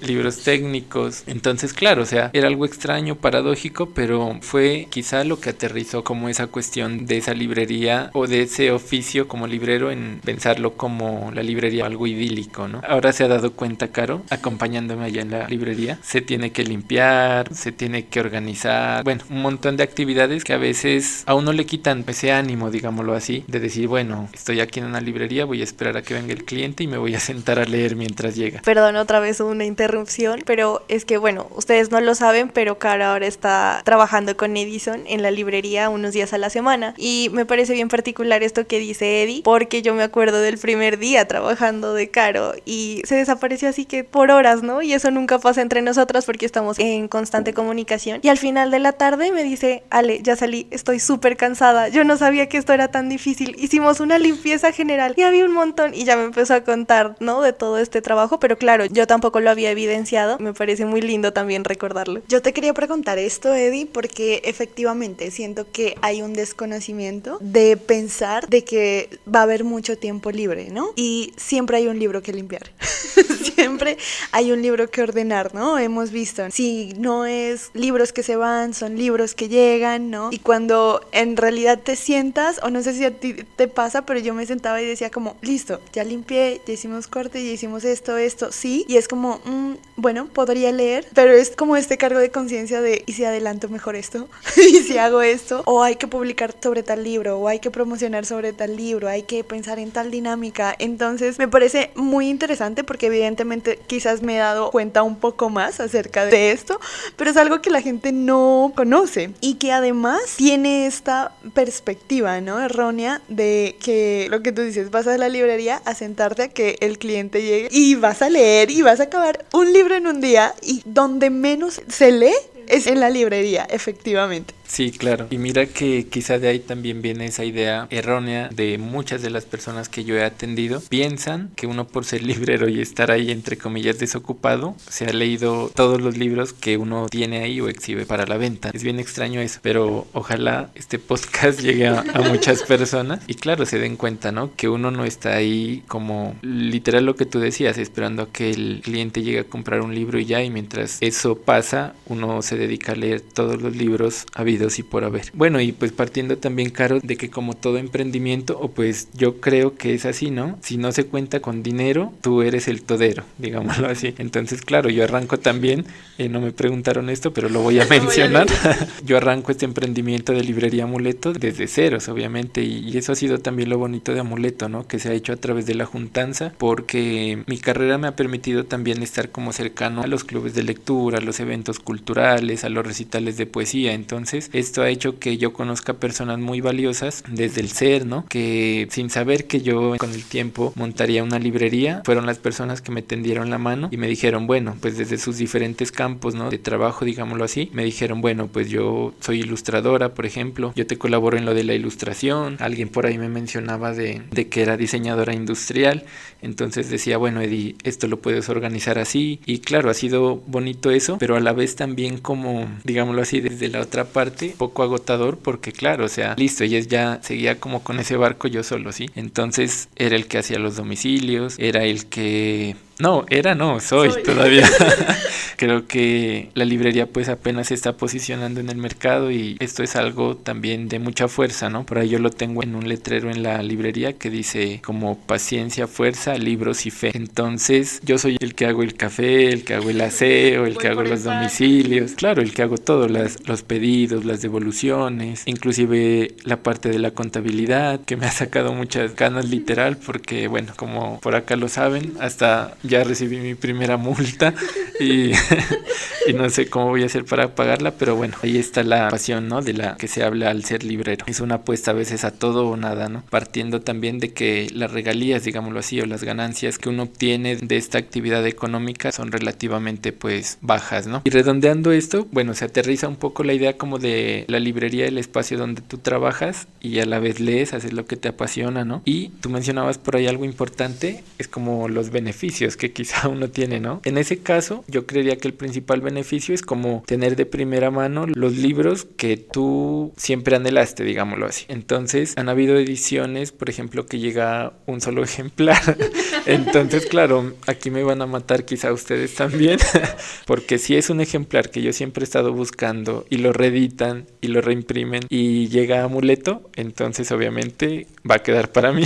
libros técnicos. Entonces, claro, o sea, era algo extraño, paradójico, pero fue quizá lo que aterrizó como esa cuestión de esa librería o de ese oficio como librero, en pensarlo como la librería algo idílico, ¿no? Ahora se ha dado cuenta, Caro, acompañándome allá en la librería, se tiene que limpiar, se tiene que organizar, bueno, un montón de actividades que a veces a uno le quitan ese ánimo, digámoslo así, de decir, bueno, estoy aquí en una librería, voy a esperar a que venga el cliente y me voy a sentar a leer mientras llega. Perdón, otra vez una interrupción, pero es que bueno, ustedes no lo saben, pero Caro ahora está trabajando con Edison en la librería unos días a la semana, y me parece bien particular esto que dice Eddie, porque yo me acuerdo del primer día trabajando de Caro y se desapareció así que por horas, ¿no? Y eso nunca pasa entre nosotras porque estamos en constante comunicación, y al final de la tarde me dice, Ale, ya salí, estoy súper cansada, yo no sabía que esto era tan difícil, hicimos una limpieza general y había un montón, y ya me empezó a contar, ¿no? De todo este trabajo, pero claro, yo tampoco lo había evidenciado, me parece muy lindo también recordarlo. Yo te quería preguntar esto, Eddie, porque efectivamente siento que hay un desconocimiento de pensar de que va a haber mucho tiempo libre, ¿no? Y siempre hay un libro que limpiar. Siempre hay un libro que ordenar, ¿no? Hemos visto. Si no es libros que se van, son libros que llegan, ¿no? Y cuando en realidad te sientas, o no sé si a ti te pasa, pero yo me sentaba y decía como, listo, ya limpié, ya hicimos corte, ya hicimos esto, sí. Y es como, bueno, podría leer, pero es como este cargo de conciencia de, ¿y si adelanto mejor esto? ¿Y si hago esto? O hay que publicar sobre tal libro, o hay que promocionar sobre tal libro, hay que pensar en tal dinámica. Entonces me parece muy interesante porque evidentemente quizás me he dado cuenta un poco más acerca de esto, pero es algo que la gente no conoce y que además tiene esta perspectiva, ¿no? Errónea de que lo que tú dices, vas a la librería a sentarte a que el cliente llegue y vas a leer y vas a acabar un libro en un día, y donde menos se lee es en la librería, efectivamente. Sí, claro. Y mira que quizá de ahí también viene esa idea errónea de muchas de las personas que yo he atendido. Piensan que uno, por ser librero y estar ahí entre comillas desocupado, se ha leído todos los libros que uno tiene ahí o exhibe para la venta. Es bien extraño eso, pero ojalá este podcast llegue a muchas personas y claro, se den cuenta, ¿no? Que uno no está ahí como literal lo que tú decías, esperando a que el cliente llegue a comprar un libro y ya, y mientras eso pasa, uno se dedica a leer todos los libros habidos y por haber. Bueno, y pues partiendo también, Caro, de que como todo emprendimiento, o pues yo creo que es así, ¿no? Si no se cuenta con dinero, tú eres el todero, digámoslo así. Entonces, claro, yo arranco también, no me preguntaron esto, pero lo voy a mencionar. Yo arranco este emprendimiento de librería Amuleto desde ceros, obviamente, y eso ha sido también lo bonito de Amuleto, ¿no? Que se ha hecho a través de la juntanza, porque mi carrera me ha permitido también estar como cercano a los clubes de lectura, a los eventos culturales, a los recitales de poesía. Entonces, esto ha hecho que yo conozca personas muy valiosas desde el ser, ¿no? Que sin saber que yo con el tiempo montaría una librería, fueron las personas que me tendieron la mano y me dijeron, bueno, pues desde sus diferentes campos, ¿no? De trabajo, digámoslo así, me dijeron, bueno, pues yo soy ilustradora, por ejemplo, yo te colaboro en lo de la ilustración. Alguien por ahí me mencionaba de que era diseñadora industrial, entonces decía, bueno, Eddie, esto lo puedes organizar así, y claro, ha sido bonito eso, pero a la vez también como, digámoslo así, desde la otra parte, poco agotador, porque claro, o sea, listo, ella ya seguía como con ese barco yo solo, ¿sí? Entonces era el que hacía los domicilios, era el que... soy todavía. Creo que la librería pues apenas se está posicionando en el mercado y esto es algo también de mucha fuerza, ¿no? Por ahí yo lo tengo en un letrero en la librería que dice como paciencia, fuerza, libros y fe. Entonces yo soy el que hago el café, el que hago el aseo, el que hago los domicilios, claro, el que hago todo, los pedidos, las devoluciones, inclusive la parte de la contabilidad, que me ha sacado muchas ganas literal, porque bueno, como por acá lo saben, hasta ya recibí mi primera multa y no sé cómo voy a hacer para pagarla, pero bueno, ahí está la pasión, ¿no? De la que se habla al ser librero. Es una apuesta a veces a todo o nada, ¿no? Partiendo también de que las regalías, digámoslo así, o las ganancias que uno obtiene de esta actividad económica son relativamente pues bajas, ¿no? Y redondeando esto, bueno, se aterriza un poco la idea como de la librería, el espacio donde tú trabajas y a la vez lees, haces lo que te apasiona, ¿no? Y tú mencionabas por ahí algo importante, es como los beneficios que quizá uno tiene, ¿no? En ese caso, yo creería que el principal beneficio es como tener de primera mano los libros que tú siempre anhelaste, digámoslo así. Entonces, han habido ediciones, por ejemplo, que llega un solo ejemplar. Entonces, claro, aquí me van a matar quizá ustedes también, porque si es un ejemplar que yo siempre he estado buscando y lo reeditan y lo reimprimen y llega a Amuleto, entonces obviamente va a quedar para mí.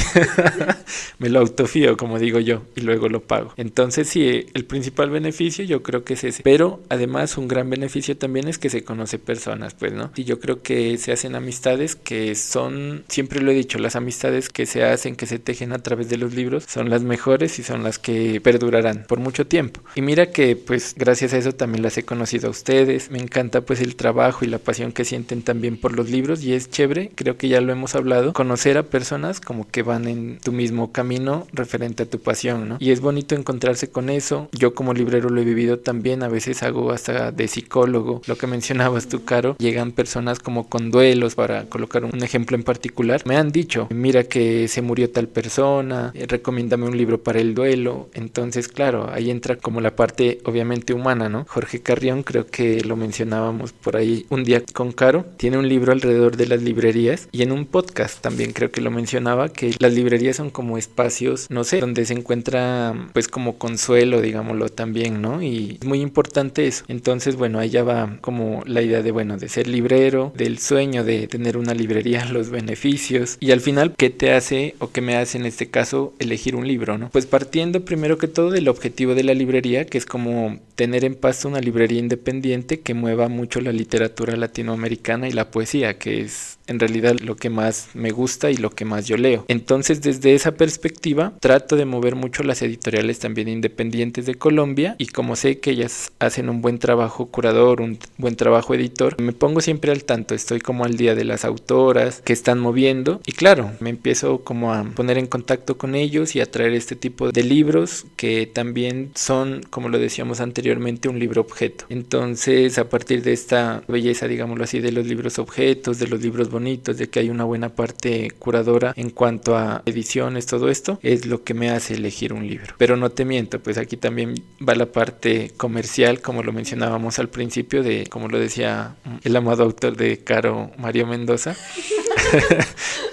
Me lo autofío, como digo yo, y luego lo pago. Entonces sí, el principal beneficio yo creo que es ese, pero además un gran beneficio también es que se conoce personas, pues, ¿no? Y yo creo que se hacen amistades que son, siempre lo he dicho, las amistades que se hacen, que se tejen a través de los libros, son las mejores y son las que perdurarán por mucho tiempo. Y mira que pues gracias a eso también las he conocido a ustedes, me encanta pues el trabajo y la pasión que sienten también por los libros y es chévere, creo que ya lo hemos hablado, conocer a personas como que van en tu mismo camino referente a tu pasión, ¿no? Y es bonito encontrarse con eso. Yo como librero lo he vivido también, a veces hago hasta de psicólogo, lo que mencionabas tú, Caro, llegan personas como con duelos, para colocar un ejemplo en particular, me han dicho, mira que se murió tal persona, recomiéndame un libro para el duelo. Entonces claro, ahí entra como la parte obviamente humana, ¿no? Jorge Carrión, creo que lo mencionábamos por ahí un día con Caro, tiene un libro alrededor de las librerías y en un podcast también creo que lo mencionaba, que las librerías son como espacios, no sé, donde se encuentra pues como consuelo, digámoslo también, ¿no? Y es muy importante eso. Entonces, bueno, ahí ya va como la idea de, bueno, de ser librero, del sueño de tener una librería, los beneficios y al final, ¿qué te hace o qué me hace en este caso elegir un libro, ¿no? Pues partiendo primero que todo del objetivo de la librería, que es como tener en Pasto una librería independiente que mueva mucho la literatura latinoamericana y la poesía, que es en realidad lo que más me gusta y lo que más yo leo. Entonces, desde esa perspectiva, trato de mover mucho las editoriales también independientes de Colombia y como sé que ellas hacen un buen trabajo curador, un buen trabajo editor, me pongo siempre al tanto, estoy como al día de las autoras que están moviendo y claro, me empiezo como a poner en contacto con ellos y a traer este tipo de libros que también son, como lo decíamos anteriormente, un libro objeto. Entonces, a partir de esta belleza, digámoslo así, de los libros objetos, de los libros bonitos, de que hay una buena parte curadora en cuanto a ediciones, todo esto, es lo que me hace elegir un libro. Pero no te miento, pues aquí también va la parte comercial, como lo mencionábamos al principio, de como lo decía el amado autor de Caro, Mario Mendoza,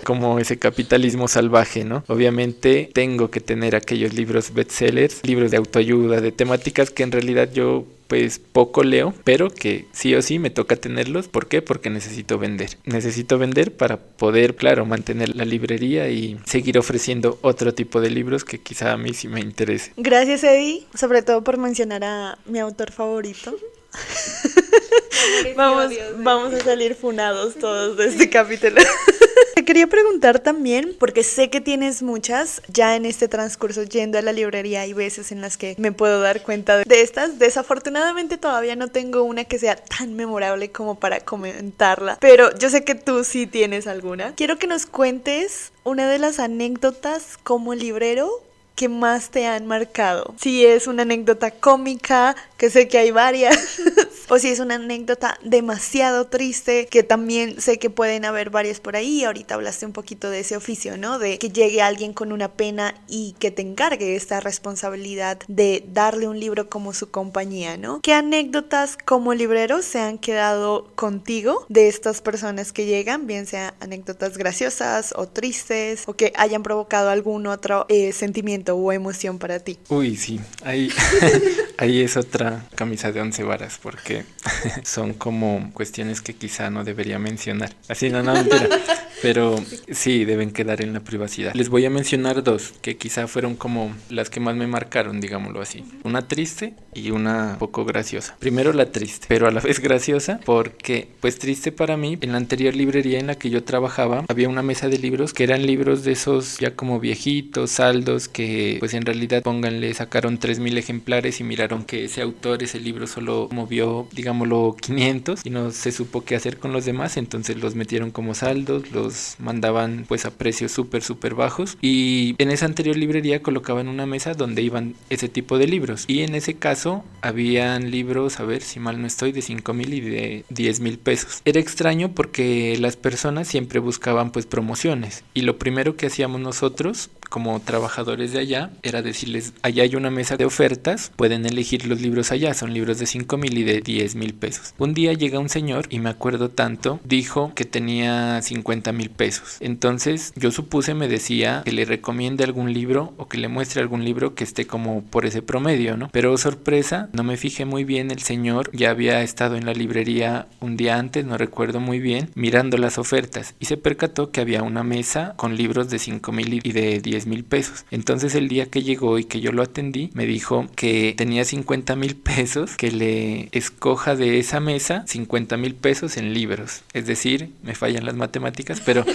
como ese capitalismo salvaje, ¿no? Obviamente tengo que tener aquellos libros bestsellers, libros de autoayuda, de temáticas que en realidad yo pues poco leo, pero que sí o sí me toca tenerlos. ¿Por qué? Porque necesito vender. Necesito vender para poder, claro, mantener la librería y seguir ofreciendo otro tipo de libros que quizá a mí sí me interese. Gracias, Eddie, sobre todo por mencionar a mi autor favorito. Vamos a salir funados todos de este capítulo. Te quería preguntar también, porque sé que tienes muchas, ya en este transcurso yendo a la librería hay veces en las que me puedo dar cuenta de estas. Desafortunadamente todavía no tengo una que sea tan memorable como para comentarla, pero yo sé que tú sí tienes alguna. Quiero que nos cuentes una de las anécdotas como librero que más te han marcado. Si es una anécdota cómica, que sé que hay varias, o si es una anécdota demasiado triste, que también sé que pueden haber varias por ahí. Ahorita hablaste un poquito de ese oficio, ¿no? De que llegue alguien con una pena y que te encargue esta responsabilidad de darle un libro como su compañía, ¿no? ¿Qué anécdotas como librero se han quedado contigo de estas personas que llegan, bien sea anécdotas graciosas o tristes, o que hayan provocado algún otro sentimiento o emoción para ti? Uy, sí, ahí es otra camisa de 11 varas, porque son como cuestiones que quizá no debería mencionar. Así, no, mentira. Pero sí, deben quedar en la privacidad. Les voy a mencionar dos, que quizá fueron como las que más me marcaron, digámoslo así. Una triste y una poco graciosa. Primero la triste, pero a la vez graciosa, porque pues triste para mí, en la anterior librería en la que yo trabajaba, había una mesa de libros que eran libros de esos ya como viejitos, saldos, que pues en realidad, pónganle, sacaron 3000 ejemplares y miraron que ese autor, ese libro solo movió, digámoslo, 500 y no se supo qué hacer con los demás, entonces los metieron como saldos, los mandaban pues a precios súper bajos y en esa anterior librería colocaban una mesa donde iban ese tipo de libros y en ese caso habían libros, a ver si mal no estoy, de 5,000 y de 10,000 pesos. Era extraño porque las personas siempre buscaban pues promociones y lo primero que hacíamos nosotros como trabajadores de allá era decirles, allá hay una mesa de ofertas, pueden elegir los libros allá, son libros de 5,000 y de 10,000 pesos. Un día llega un señor y me acuerdo tanto, dijo que tenía 50,000 pesos. Entonces yo supuse, me decía que le recomiende algún libro o que le muestre algún libro que esté como por ese promedio, ¿no? Pero sorpresa, no me fijé muy bien, el señor ya había estado en la librería un día antes, no recuerdo muy bien, mirando las ofertas y se percató que había una mesa con libros de 5,000 y de 10,000 pesos. Entonces el día que llegó y que yo lo atendí, me dijo que tenía 50,000 pesos, que le escoja de esa mesa 50,000 pesos en libros. Es decir, me fallan las matemáticas, pero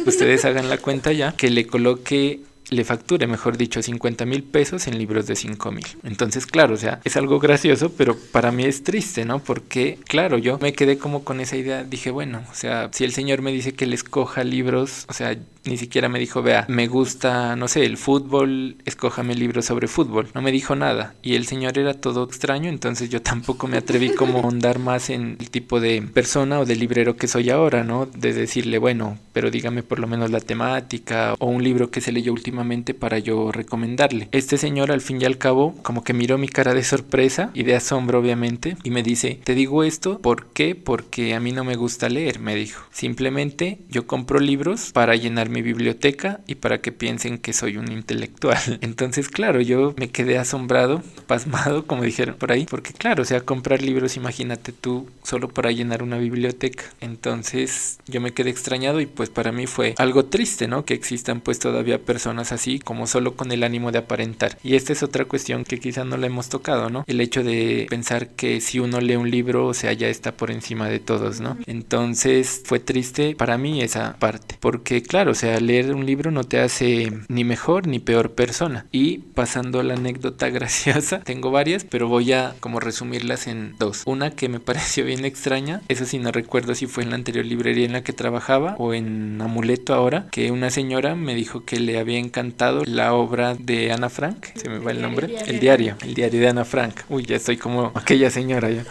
ustedes hagan la cuenta ya, que le coloque, le facture, mejor dicho, 50,000 pesos en libros de 5,000. Entonces, claro, o sea, es algo gracioso, pero para mí es triste, ¿no? Porque, claro, yo me quedé como con esa idea, dije, bueno, o sea, si el señor me dice que le escoja libros, o sea, ni siquiera me dijo, vea, me gusta, no sé, el fútbol, escójame libros sobre fútbol. No me dijo nada. Y el señor era todo extraño, entonces yo tampoco me atreví como a ahondar más en el tipo de persona o de librero que soy ahora, ¿no? De decirle, bueno, pero dígame por lo menos la temática o un libro que se leyó últimamente para yo recomendarle. Este señor al fin y al cabo como que miró mi cara de sorpresa y de asombro obviamente y me dice, te digo esto, ¿por qué? Porque a mí no me gusta leer, me dijo. Simplemente yo compro libros para llenar mi mi biblioteca y para que piensen que soy un intelectual. Entonces, claro, yo me quedé asombrado, pasmado, como dijeron por ahí, porque claro, o sea, comprar libros, imagínate tú, solo para llenar una biblioteca. Entonces, yo me quedé extrañado y pues para mí fue algo triste, ¿no? Que existan pues todavía personas así, como solo con el ánimo de aparentar. Y esta es otra cuestión que quizá no la hemos tocado, ¿no? El hecho de pensar que si uno lee un libro, o sea, ya está por encima de todos, ¿no? Entonces, fue triste para mí esa parte, porque claro, o sea, leer un libro no te hace ni mejor ni peor persona. Y pasando a la anécdota graciosa, tengo varias, pero voy a como resumirlas en dos. Una que me pareció bien extraña, eso sí no recuerdo si fue en la anterior librería en la que trabajaba o en Amuleto ahora, que una señora me dijo que le había encantado la obra de Ana Frank, se me va el nombre, el diario de Ana Frank. Uy, ya estoy como aquella señora ya.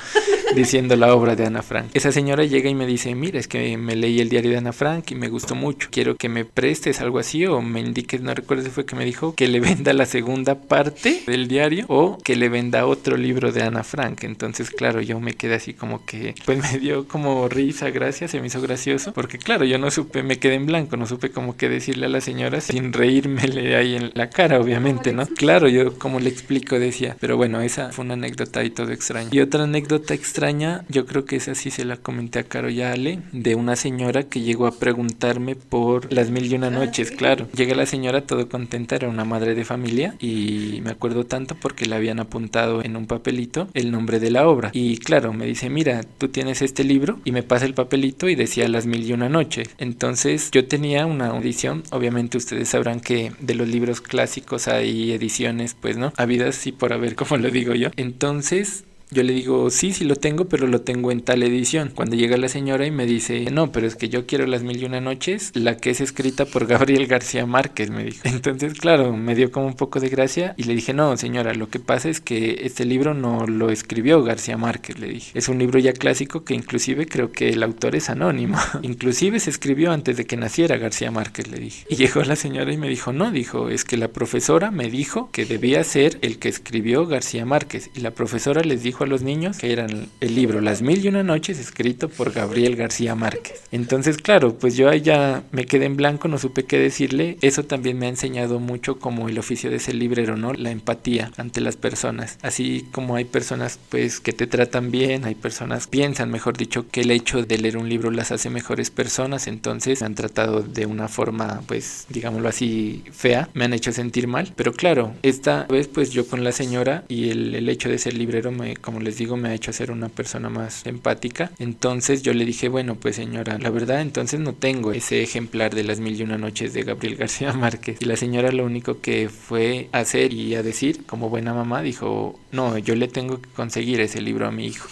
Diciendo la obra de Ana Frank. Esa señora llega y me dice, mira, es que me leí el diario de Ana Frank y me gustó mucho. Quiero que me prestes algo así o me indiques, no recuerdo si fue que me dijo, que le venda la segunda parte del diario o que le venda otro libro de Ana Frank. Entonces, claro, yo me quedé así como que, pues me dio como risa, gracia, se me hizo gracioso, porque claro, yo no supe, me quedé en blanco, no supe como qué decirle a la señora sin reírmele ahí en la cara, obviamente, ¿no? Claro, yo como le explico decía, pero bueno, esa fue una anécdota y todo extraño. Y otra anécdota extraña, yo creo que esa sí se la comenté a Caro y a Ale, de una señora que llegó a preguntarme por Las Mil y Una Noches, claro. Llega la señora todo contenta, era una madre de familia y me acuerdo tanto porque le habían apuntado en un papelito el nombre de la obra. Y claro, me dice, mira, tú tienes este libro, y me pasa el papelito y decía Las Mil y Una Noches. Entonces yo tenía una edición, obviamente ustedes sabrán que de los libros clásicos hay ediciones, pues no, habidas sí por haber, como lo digo yo. Entonces yo le digo, sí lo tengo, pero lo tengo en tal edición. Cuando llega la señora y me dice, no, pero es que yo quiero Las Mil y Una Noches, la que es escrita por Gabriel García Márquez, me dijo. Entonces, claro, me dio como un poco de gracia y le dije, no, señora, lo que pasa es que este libro no lo escribió García Márquez, le dije. Es un libro ya clásico que inclusive creo que el autor es anónimo. Inclusive se escribió antes de que naciera García Márquez, le dije. Y llegó la señora y me dijo, no, dijo, es que la profesora me dijo que debía ser el que escribió García Márquez. Y la profesora les dijo a los niños que eran el libro Las Mil y Una Noches escrito por Gabriel García Márquez. Entonces, claro, pues yo ahí ya me quedé en blanco, no supe qué decirle. Eso también me ha enseñado mucho como el oficio de ser librero, ¿no? La empatía ante las personas. Así como hay personas pues que te tratan bien, hay personas piensan, mejor dicho, que el hecho de leer un libro las hace mejores personas, entonces me han tratado de una forma pues digámoslo así fea, me han hecho sentir mal, pero claro, esta vez pues yo con la señora y el hecho de ser librero como les digo, me ha hecho ser una persona más empática. Entonces yo le dije, bueno, pues señora, la verdad entonces no tengo ese ejemplar de Las Mil y Una Noches de Gabriel García Márquez. Y la señora lo único que fue a hacer y a decir, como buena mamá, dijo, no, yo le tengo que conseguir ese libro a mi hijo.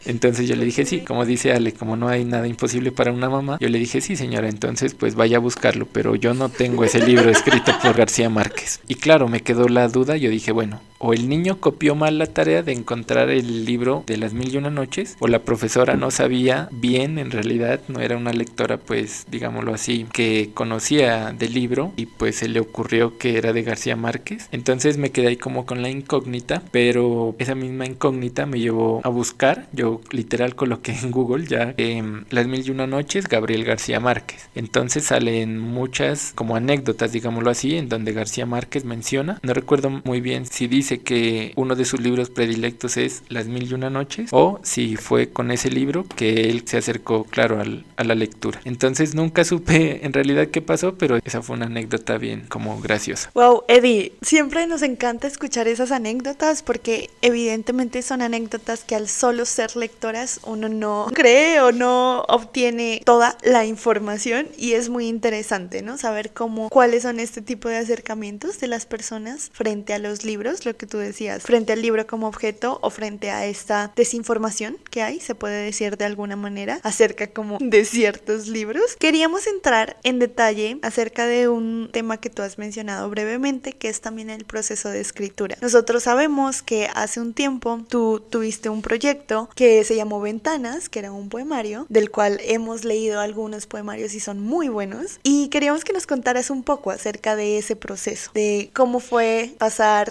Entonces yo le dije, sí, como dice Ale, como no hay nada imposible para una mamá, yo le dije, sí señora, entonces pues vaya a buscarlo, pero yo no tengo ese libro escrito por García Márquez. Y claro, me quedó la duda, yo dije, bueno, o el niño copió mal la tarea de encontrar el libro de Las Mil y Una Noches, o la profesora no sabía bien, en realidad no era una lectora pues digámoslo así, que conocía del libro y pues se le ocurrió que era de García Márquez. Entonces me quedé ahí como con la incógnita, pero esa misma incógnita me llevó a buscar, yo literal coloqué en Google ya Las Mil y Una Noches Gabriel García Márquez. Entonces salen muchas como anécdotas, digámoslo así, en donde García Márquez menciona, no recuerdo muy bien si dice que uno de sus libros predilectos es Las Mil y Una Noches o si fue con ese libro que él se acercó, claro, a la lectura. Entonces nunca supe en realidad qué pasó, pero esa fue una anécdota bien como graciosa. Wow, Eddie, siempre nos encanta escuchar esas anécdotas porque evidentemente son anécdotas que al solo ser lectoras uno no cree o no obtiene toda la información y es muy interesante, ¿no? Saber cuáles son este tipo de acercamientos de las personas frente a los libros, lo que tú decías, frente al libro como objeto o frente a esta desinformación que hay, se puede decir de alguna manera, acerca como de ciertos libros. Queríamos entrar en detalle acerca de un tema que tú has mencionado brevemente, que es también el proceso de escritura. Nosotros sabemos que hace un tiempo tú tuviste un proyecto que se llamó Ventanas, que era un poemario, del cual hemos leído algunos poemarios y son muy buenos, y queríamos que nos contaras un poco acerca de ese proceso, de cómo fue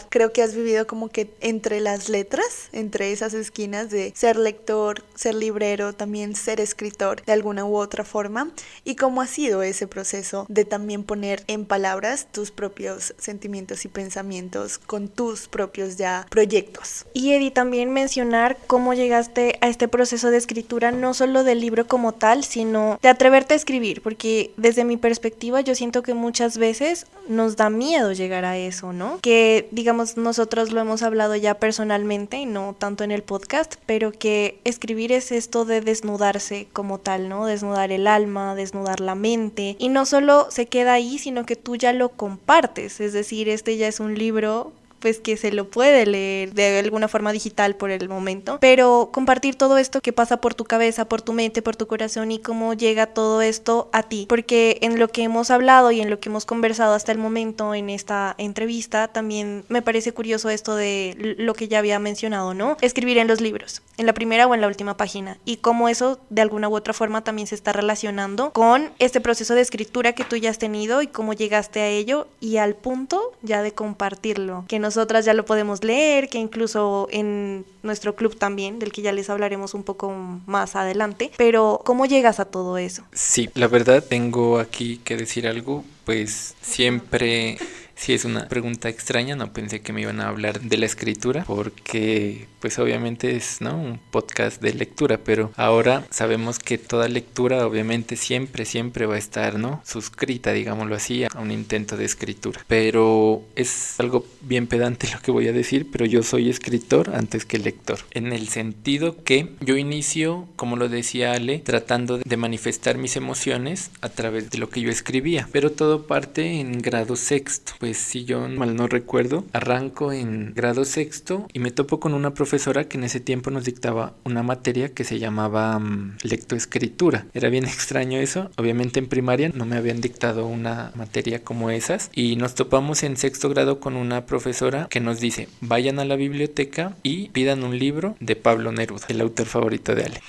creo que has vivido como que entre las letras, entre esas esquinas de ser lector, ser librero, también ser escritor de alguna u otra forma, y cómo ha sido ese proceso de también poner en palabras tus propios sentimientos y pensamientos con tus propios ya proyectos. Y Eddie, también mencionar cómo llegaste a este proceso de escritura, no solo del libro como tal, sino de atreverte a escribir, porque desde mi perspectiva yo siento que muchas veces nos da miedo llegar a eso, ¿no? Que digamos nosotros lo hemos hablado ya personalmente, no tanto en el podcast, pero que escribir es esto de desnudarse como tal, ¿no? Desnudar el alma, desnudar la mente, y no solo se queda ahí, sino que tú ya lo compartes, es decir, este ya es un libro pues que se lo puede leer de alguna forma digital por el momento, pero compartir todo esto que pasa por tu cabeza, por tu mente, por tu corazón y cómo llega todo esto a ti, porque en lo que hemos hablado y en lo que hemos conversado hasta el momento en esta entrevista, también me parece curioso esto de lo que ya había mencionado, ¿no? Escribir en los libros, en la primera o en la última página, y cómo eso de alguna u otra forma también se está relacionando con este proceso de escritura que tú ya has tenido y cómo llegaste a ello y al punto ya de compartirlo, que nosotras ya lo podemos leer, que incluso en nuestro club también, del que ya les hablaremos un poco más adelante, pero ¿cómo llegas a todo eso? Sí, la verdad tengo aquí que decir algo, pues siempre... Sí, es una pregunta extraña, no pensé que me iban a hablar de la escritura porque pues obviamente es, ¿no?, un podcast de lectura, pero ahora sabemos que toda lectura obviamente siempre va a estar, ¿no?, suscrita, digámoslo así, a un intento de escritura. Pero es algo bien pedante lo que voy a decir, pero yo soy escritor antes que lector, en el sentido que yo inicio, como lo decía Ale, tratando de manifestar mis emociones a través de lo que yo escribía, pero todo parte en grado sexto. Pues si yo mal no recuerdo, arranco en grado sexto y me topo con una profesora que en ese tiempo nos dictaba una materia que se llamaba lectoescritura. Era bien extraño eso, obviamente en primaria no me habían dictado una materia como esas y nos topamos en sexto grado con una profesora que nos dice: vayan a la biblioteca y pidan un libro de Pablo Neruda, el autor favorito de Ale.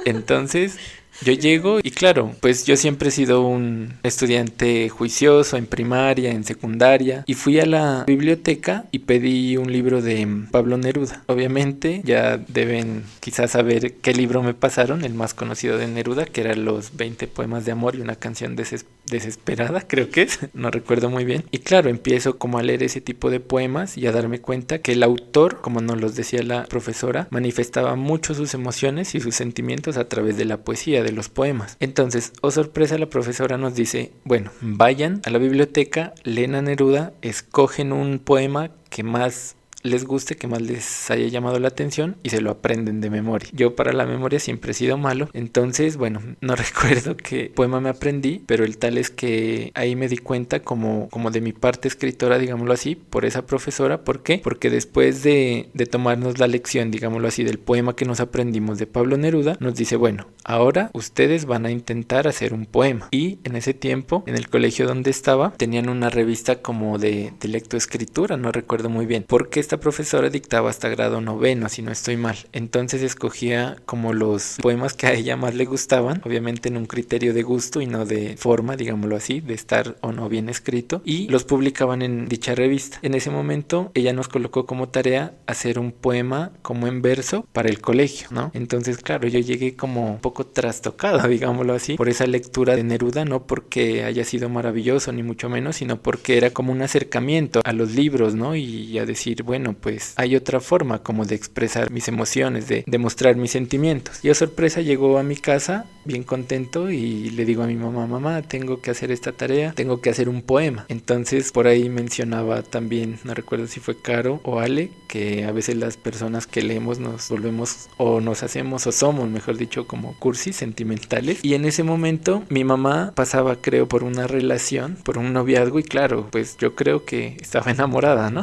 Entonces yo llego y claro, pues yo siempre he sido un estudiante juicioso en primaria, en secundaria, y fui a la biblioteca y pedí un libro de Pablo Neruda. Obviamente ya deben quizás saber qué libro me pasaron, el más conocido de Neruda, que era Los 20 poemas de amor y una canción desesperada, creo que es, no recuerdo muy bien. Y claro, empiezo como a leer ese tipo de poemas y a darme cuenta que el autor, como nos los decía la profesora, manifestaba mucho sus emociones y sus sentimientos a través de la poesía, de los poemas. Entonces, oh sorpresa, la profesora nos dice: bueno, vayan a la biblioteca, leen a Neruda, escogen un poema que más les guste, que más les haya llamado la atención y se lo aprenden de memoria. Yo para la memoria siempre he sido malo, entonces bueno, no recuerdo qué poema me aprendí, pero el tal es que ahí me di cuenta como de mi parte escritora, digámoslo así, por esa profesora. ¿Por qué? Porque después de tomarnos la lección, digámoslo así, del poema que nos aprendimos de Pablo Neruda, nos dice: bueno, ahora ustedes van a intentar hacer un poema. Y en ese tiempo, en el colegio donde estaba, tenían una revista como de lectoescritura, no recuerdo muy bien, porque esta profesora dictaba hasta grado noveno, si no estoy mal. Entonces escogía como los poemas que a ella más le gustaban, obviamente en un criterio de gusto y no de forma, digámoslo así, de estar o no bien escrito, y los publicaban en dicha revista. En ese momento ella nos colocó como tarea hacer un poema como en verso para el colegio, ¿no? Entonces claro, yo llegué como un poco trastocado, digámoslo así, por esa lectura de Neruda, no porque haya sido maravilloso ni mucho menos, sino porque era como un acercamiento a los libros, ¿no? Y a decir, bueno, pues hay otra forma como de expresar mis emociones, de demostrar mis sentimientos. Y a sorpresa llegó a mi casa bien contento y le digo a mi mamá: mamá, tengo que hacer esta tarea, tengo que hacer un poema. Entonces por ahí mencionaba también, no recuerdo si fue Caro o Ale, que a veces las personas que leemos nos volvemos o nos hacemos o somos, mejor dicho, como cursis, sentimentales. Y en ese momento mi mamá pasaba, creo, por una relación, por un noviazgo, y claro, pues yo creo que estaba enamorada, ¿no?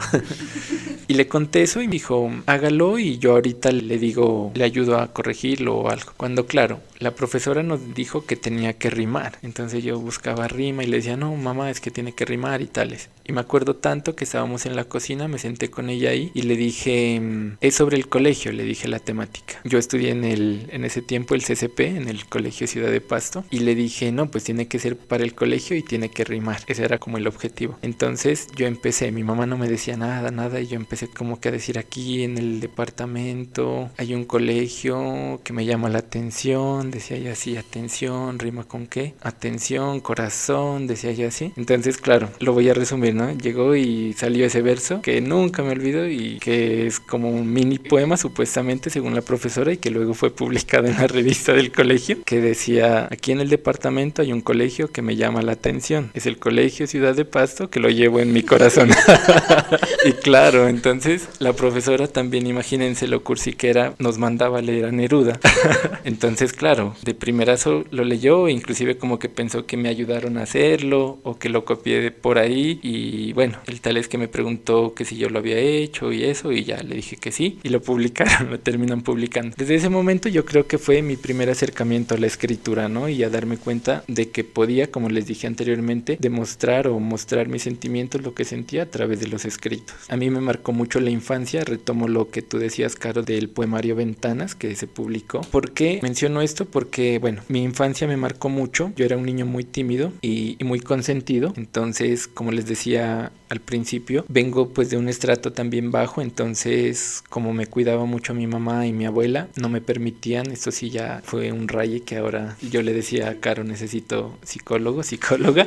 Y le conté eso y me dijo: hágalo y yo ahorita le digo, le ayudo a corregirlo o algo. Cuando claro, la profesora nos dijo que tenía que rimar. Entonces yo buscaba rima y le decía, no, mamá, es que tiene que rimar y tales. Y me acuerdo tanto que estábamos en la cocina, me senté con ella ahí y le dije, es sobre el colegio, le dije la temática. Yo estudié en ese tiempo el CCP, en el Colegio Ciudad de Pasto, y le dije, no, pues tiene que ser para el colegio y tiene que rimar. Ese era como el objetivo. Entonces yo empecé, mi mamá no me decía nada, y yo empecé como que a decir, aquí en el departamento hay un colegio que me llama la atención, decía yo así, atención, rima con qué, atención, corazón, decía yo así. Entonces, claro, lo voy a resumir, ¿no? Llegó y salió ese verso que nunca me olvido y que es como un mini poema supuestamente según la profesora y que luego fue publicado en la revista del colegio, que decía, aquí en el departamento hay un colegio que me llama la atención, es el Colegio Ciudad de Pasto, que lo llevo en mi corazón. Y claro, entonces la profesora también, imagínense lo cursi que era, nos mandaba a leer a Neruda. Entonces, claro, de primerazo lo leyó, inclusive como que pensó que me ayudaron a hacerlo o que lo copié de por ahí. Y bueno, el tal es que me preguntó que si yo lo había hecho y eso, y ya le dije que sí, y lo publicaron, lo terminan publicando. Desde ese momento yo creo que fue mi primer acercamiento a la escritura, ¿no? Y a darme cuenta de que podía, como les dije anteriormente, demostrar o mostrar mis sentimientos, lo que sentía a través de los escritos. A mí me marcó mucho la infancia, retomo lo que tú decías, Caro, del poemario Ventanas que se publicó. ¿Por qué menciono esto? Porque, bueno, mi infancia me marcó mucho. Yo era un niño muy tímido y muy consentido. Entonces, como les decía al principio, vengo pues de un estrato también bajo, entonces como me cuidaba mucho mi mamá y mi abuela, no me permitían, esto sí ya fue un raye que ahora yo le decía a Caro, necesito psicóloga,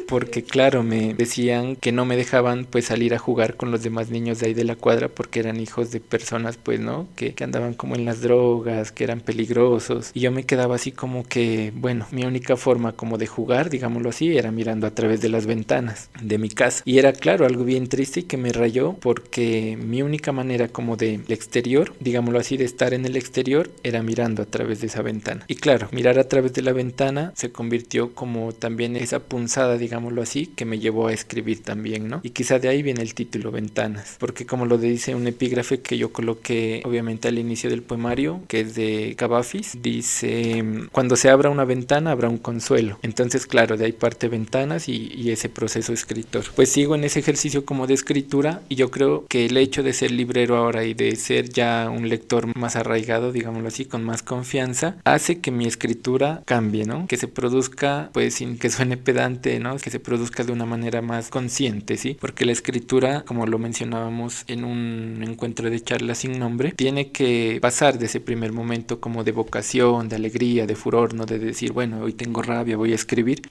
porque claro, me decían que no me dejaban pues salir a jugar con los demás niños de ahí de la cuadra porque eran hijos de personas pues, ¿no? Que andaban como en las drogas, que eran peligrosos, y yo me quedaba así como que, bueno, mi única forma como de jugar, digámoslo así, era mirando a través de las ventanas de mi casa, y era claro, algo bien triste y que me rayó porque mi única manera como del exterior, digámoslo así, de estar en el exterior era mirando a través de esa ventana. Y claro, mirar a través de la ventana se convirtió como también esa punzada, digámoslo así, que me llevó a escribir también, ¿no? Y quizá de ahí viene el título Ventanas, porque como lo dice un epígrafe que yo coloqué obviamente al inicio del poemario, que es de Cavafis, dice, cuando se abra una ventana habrá un consuelo. Entonces claro, de ahí parte Ventanas y ese proceso escritor. Pues sigo en ese ejercicio como de escritura y yo creo que el hecho de ser librero ahora y de ser ya un lector más arraigado, digámoslo así, con más confianza, hace que mi escritura cambie, ¿no? Que se produzca, pues sin que suene pedante, ¿no? Que se produzca de una manera más consciente, ¿sí? Porque la escritura, como lo mencionábamos en un encuentro de charla sin nombre, tiene que pasar de ese primer momento como de vocación, de alegría, de furor, ¿no? De decir, bueno, hoy tengo rabia, voy a escribir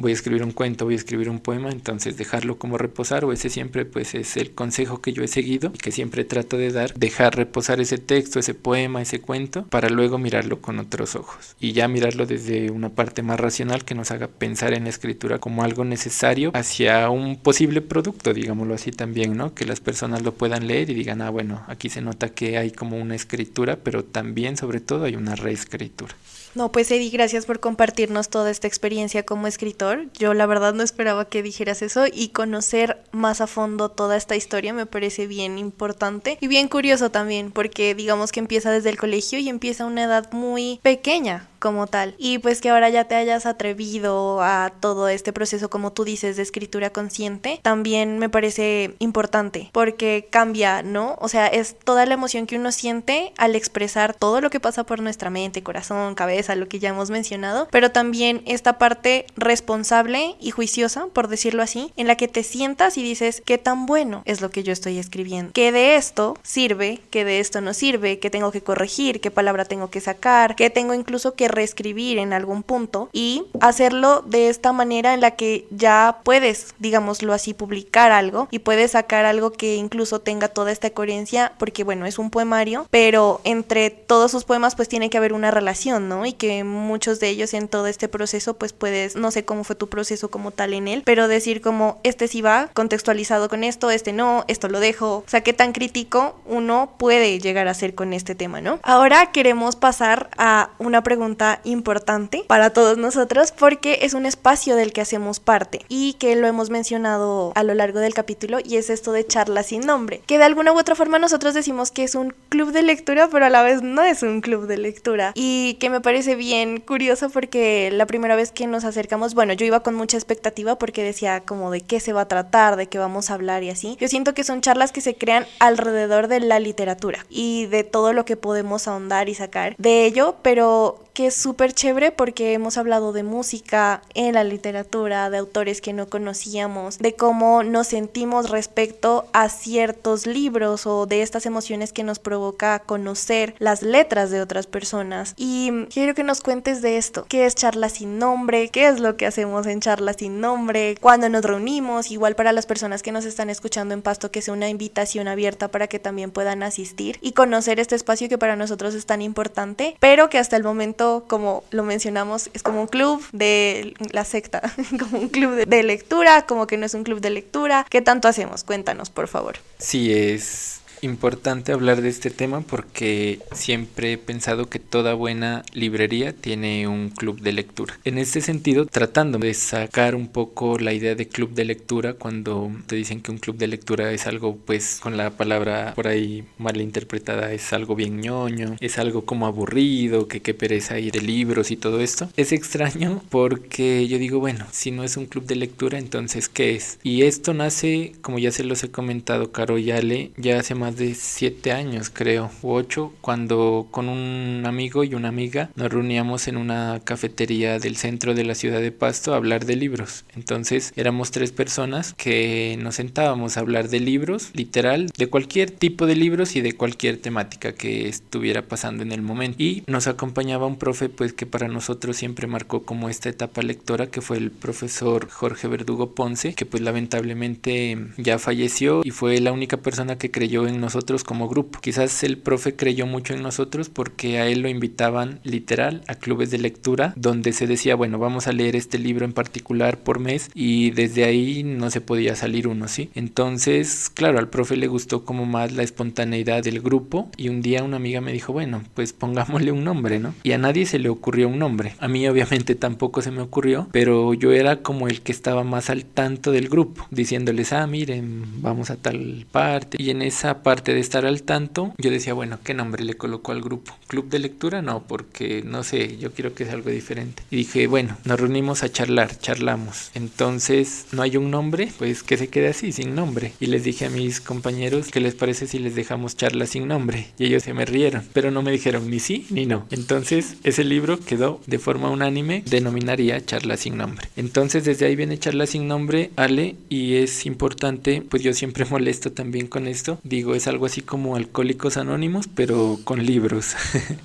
un cuento, voy a escribir un poema, entonces dejarlo como reposar, o ese siempre pues es el consejo que yo he seguido y que siempre trato de dar, dejar reposar ese texto, ese poema, ese cuento, para luego mirarlo con otros ojos y ya mirarlo desde una parte más racional que nos haga pensar en la escritura como algo necesario hacia un posible producto, digámoslo así también, ¿no? Que las personas lo puedan leer y digan, ah, bueno, aquí se nota que hay como una escritura, pero también sobre todo hay una reescritura. No, pues Eddie, gracias por compartirnos toda esta experiencia como escritor. Yo la verdad no esperaba que dijeras eso, y conocer más a fondo toda esta historia me parece bien importante y bien curioso también, porque digamos que empieza desde el colegio y empieza a una edad muy pequeña como tal, y pues que ahora ya te hayas atrevido a todo este proceso, como tú dices, de escritura consciente, también me parece importante porque cambia, ¿no? O sea, es toda la emoción que uno siente al expresar todo lo que pasa por nuestra mente, corazón, cabeza, lo que ya hemos mencionado, pero también esta parte responsable y juiciosa, por decirlo así, en la que te sientas y dices, qué tan bueno es lo que yo estoy escribiendo, que de esto sirve, que de esto no sirve, que tengo que corregir, qué palabra tengo que sacar, que tengo incluso que reescribir en algún punto, y hacerlo de esta manera en la que ya puedes, digámoslo así, publicar algo y puedes sacar algo que incluso tenga toda esta coherencia, porque bueno, es un poemario, pero entre todos sus poemas pues tiene que haber una relación, ¿no? Y que muchos de ellos en todo este proceso pues puedes, no sé cómo fue tu proceso como tal en él, pero decir como este sí va contextualizado con esto, este no, esto lo dejo, o sea, qué tan crítico uno puede llegar a ser con este tema, ¿no? Ahora queremos pasar a una pregunta resulta importante para todos nosotros porque es un espacio del que hacemos parte y que lo hemos mencionado a lo largo del capítulo, y es esto de charlas sin nombre, que de alguna u otra forma nosotros decimos que es un club de lectura, pero a la vez no es un club de lectura, y que me parece bien curioso porque la primera vez que nos acercamos, bueno, yo iba con mucha expectativa porque decía como de qué se va a tratar, de qué vamos a hablar y así. Yo siento que son charlas que se crean alrededor de la literatura y de todo lo que podemos ahondar y sacar de ello, pero que es súper chévere porque hemos hablado de música en la literatura, de autores que no conocíamos, de cómo nos sentimos respecto a ciertos libros o de estas emociones que nos provoca conocer las letras de otras personas. Y quiero que nos cuentes de esto. ¿Qué es Charla Sin Nombre? ¿Qué es lo que hacemos en Charla Sin Nombre? ¿Cuándo nos reunimos? Igual para las personas que nos están escuchando en Pasto, que sea una invitación abierta para que también puedan asistir y conocer este espacio que para nosotros es tan importante, pero que hasta el momento, como lo mencionamos, es como un club de la secta, como un club de lectura, como que no es un club de lectura. ¿Qué tanto hacemos? Cuéntanos, por favor. Sí, es importante hablar de este tema porque siempre he pensado que toda buena librería tiene un club de lectura. En este sentido, tratando de sacar un poco la idea de club de lectura, cuando te dicen que un club de lectura es algo, pues con la palabra por ahí mal interpretada, es algo bien ñoño, es algo como aburrido, que qué pereza ir de libros y todo esto. Es extraño porque yo digo, bueno, si no es un club de lectura, entonces ¿qué es? Y esto nace, como ya se los he comentado, Caro y Ale, ya hace más de 7 años creo, u 8, cuando con un amigo y una amiga nos reuníamos en una cafetería del centro de la ciudad de Pasto a hablar de libros. Entonces éramos 3 personas que nos sentábamos a hablar de libros, literal, de cualquier tipo de libros y de cualquier temática que estuviera pasando en el momento. Y nos acompañaba un profe pues que para nosotros siempre marcó como esta etapa lectora, que fue el profesor Jorge Verdugo Ponce, que pues lamentablemente ya falleció y fue la única persona que creyó en nosotros como grupo. Quizás el profe creyó mucho en nosotros porque a él lo invitaban literal a clubes de lectura donde se decía, bueno, vamos a leer este libro en particular por mes, y desde ahí no se podía salir uno, ¿sí? Entonces, claro, al profe le gustó como más la espontaneidad del grupo, y un día una amiga me dijo, bueno, pues pongámosle un nombre, ¿no? Y a nadie se le ocurrió un nombre. A mí obviamente tampoco se me ocurrió, pero yo era como el que estaba más al tanto del grupo, diciéndoles, miren, vamos a tal parte, y en esa parte de estar al tanto, yo decía, bueno, ¿qué nombre le colocó al grupo? ¿Club de lectura? No, porque no sé, yo quiero que sea algo diferente. Y dije, bueno, nos reunimos a charlamos. Entonces, no hay un nombre, pues que se quede así, sin nombre. Y les dije a mis compañeros, ¿qué les parece si les dejamos Charla Sin Nombre? Y ellos se me rieron, pero no me dijeron ni sí ni no. Entonces, ese libro quedó de forma unánime, denominaría Charla Sin Nombre. Entonces, desde ahí viene Charla Sin Nombre, Ale, y es importante, pues yo siempre molesto también con esto, digo, es algo así como Alcohólicos Anónimos, pero con libros.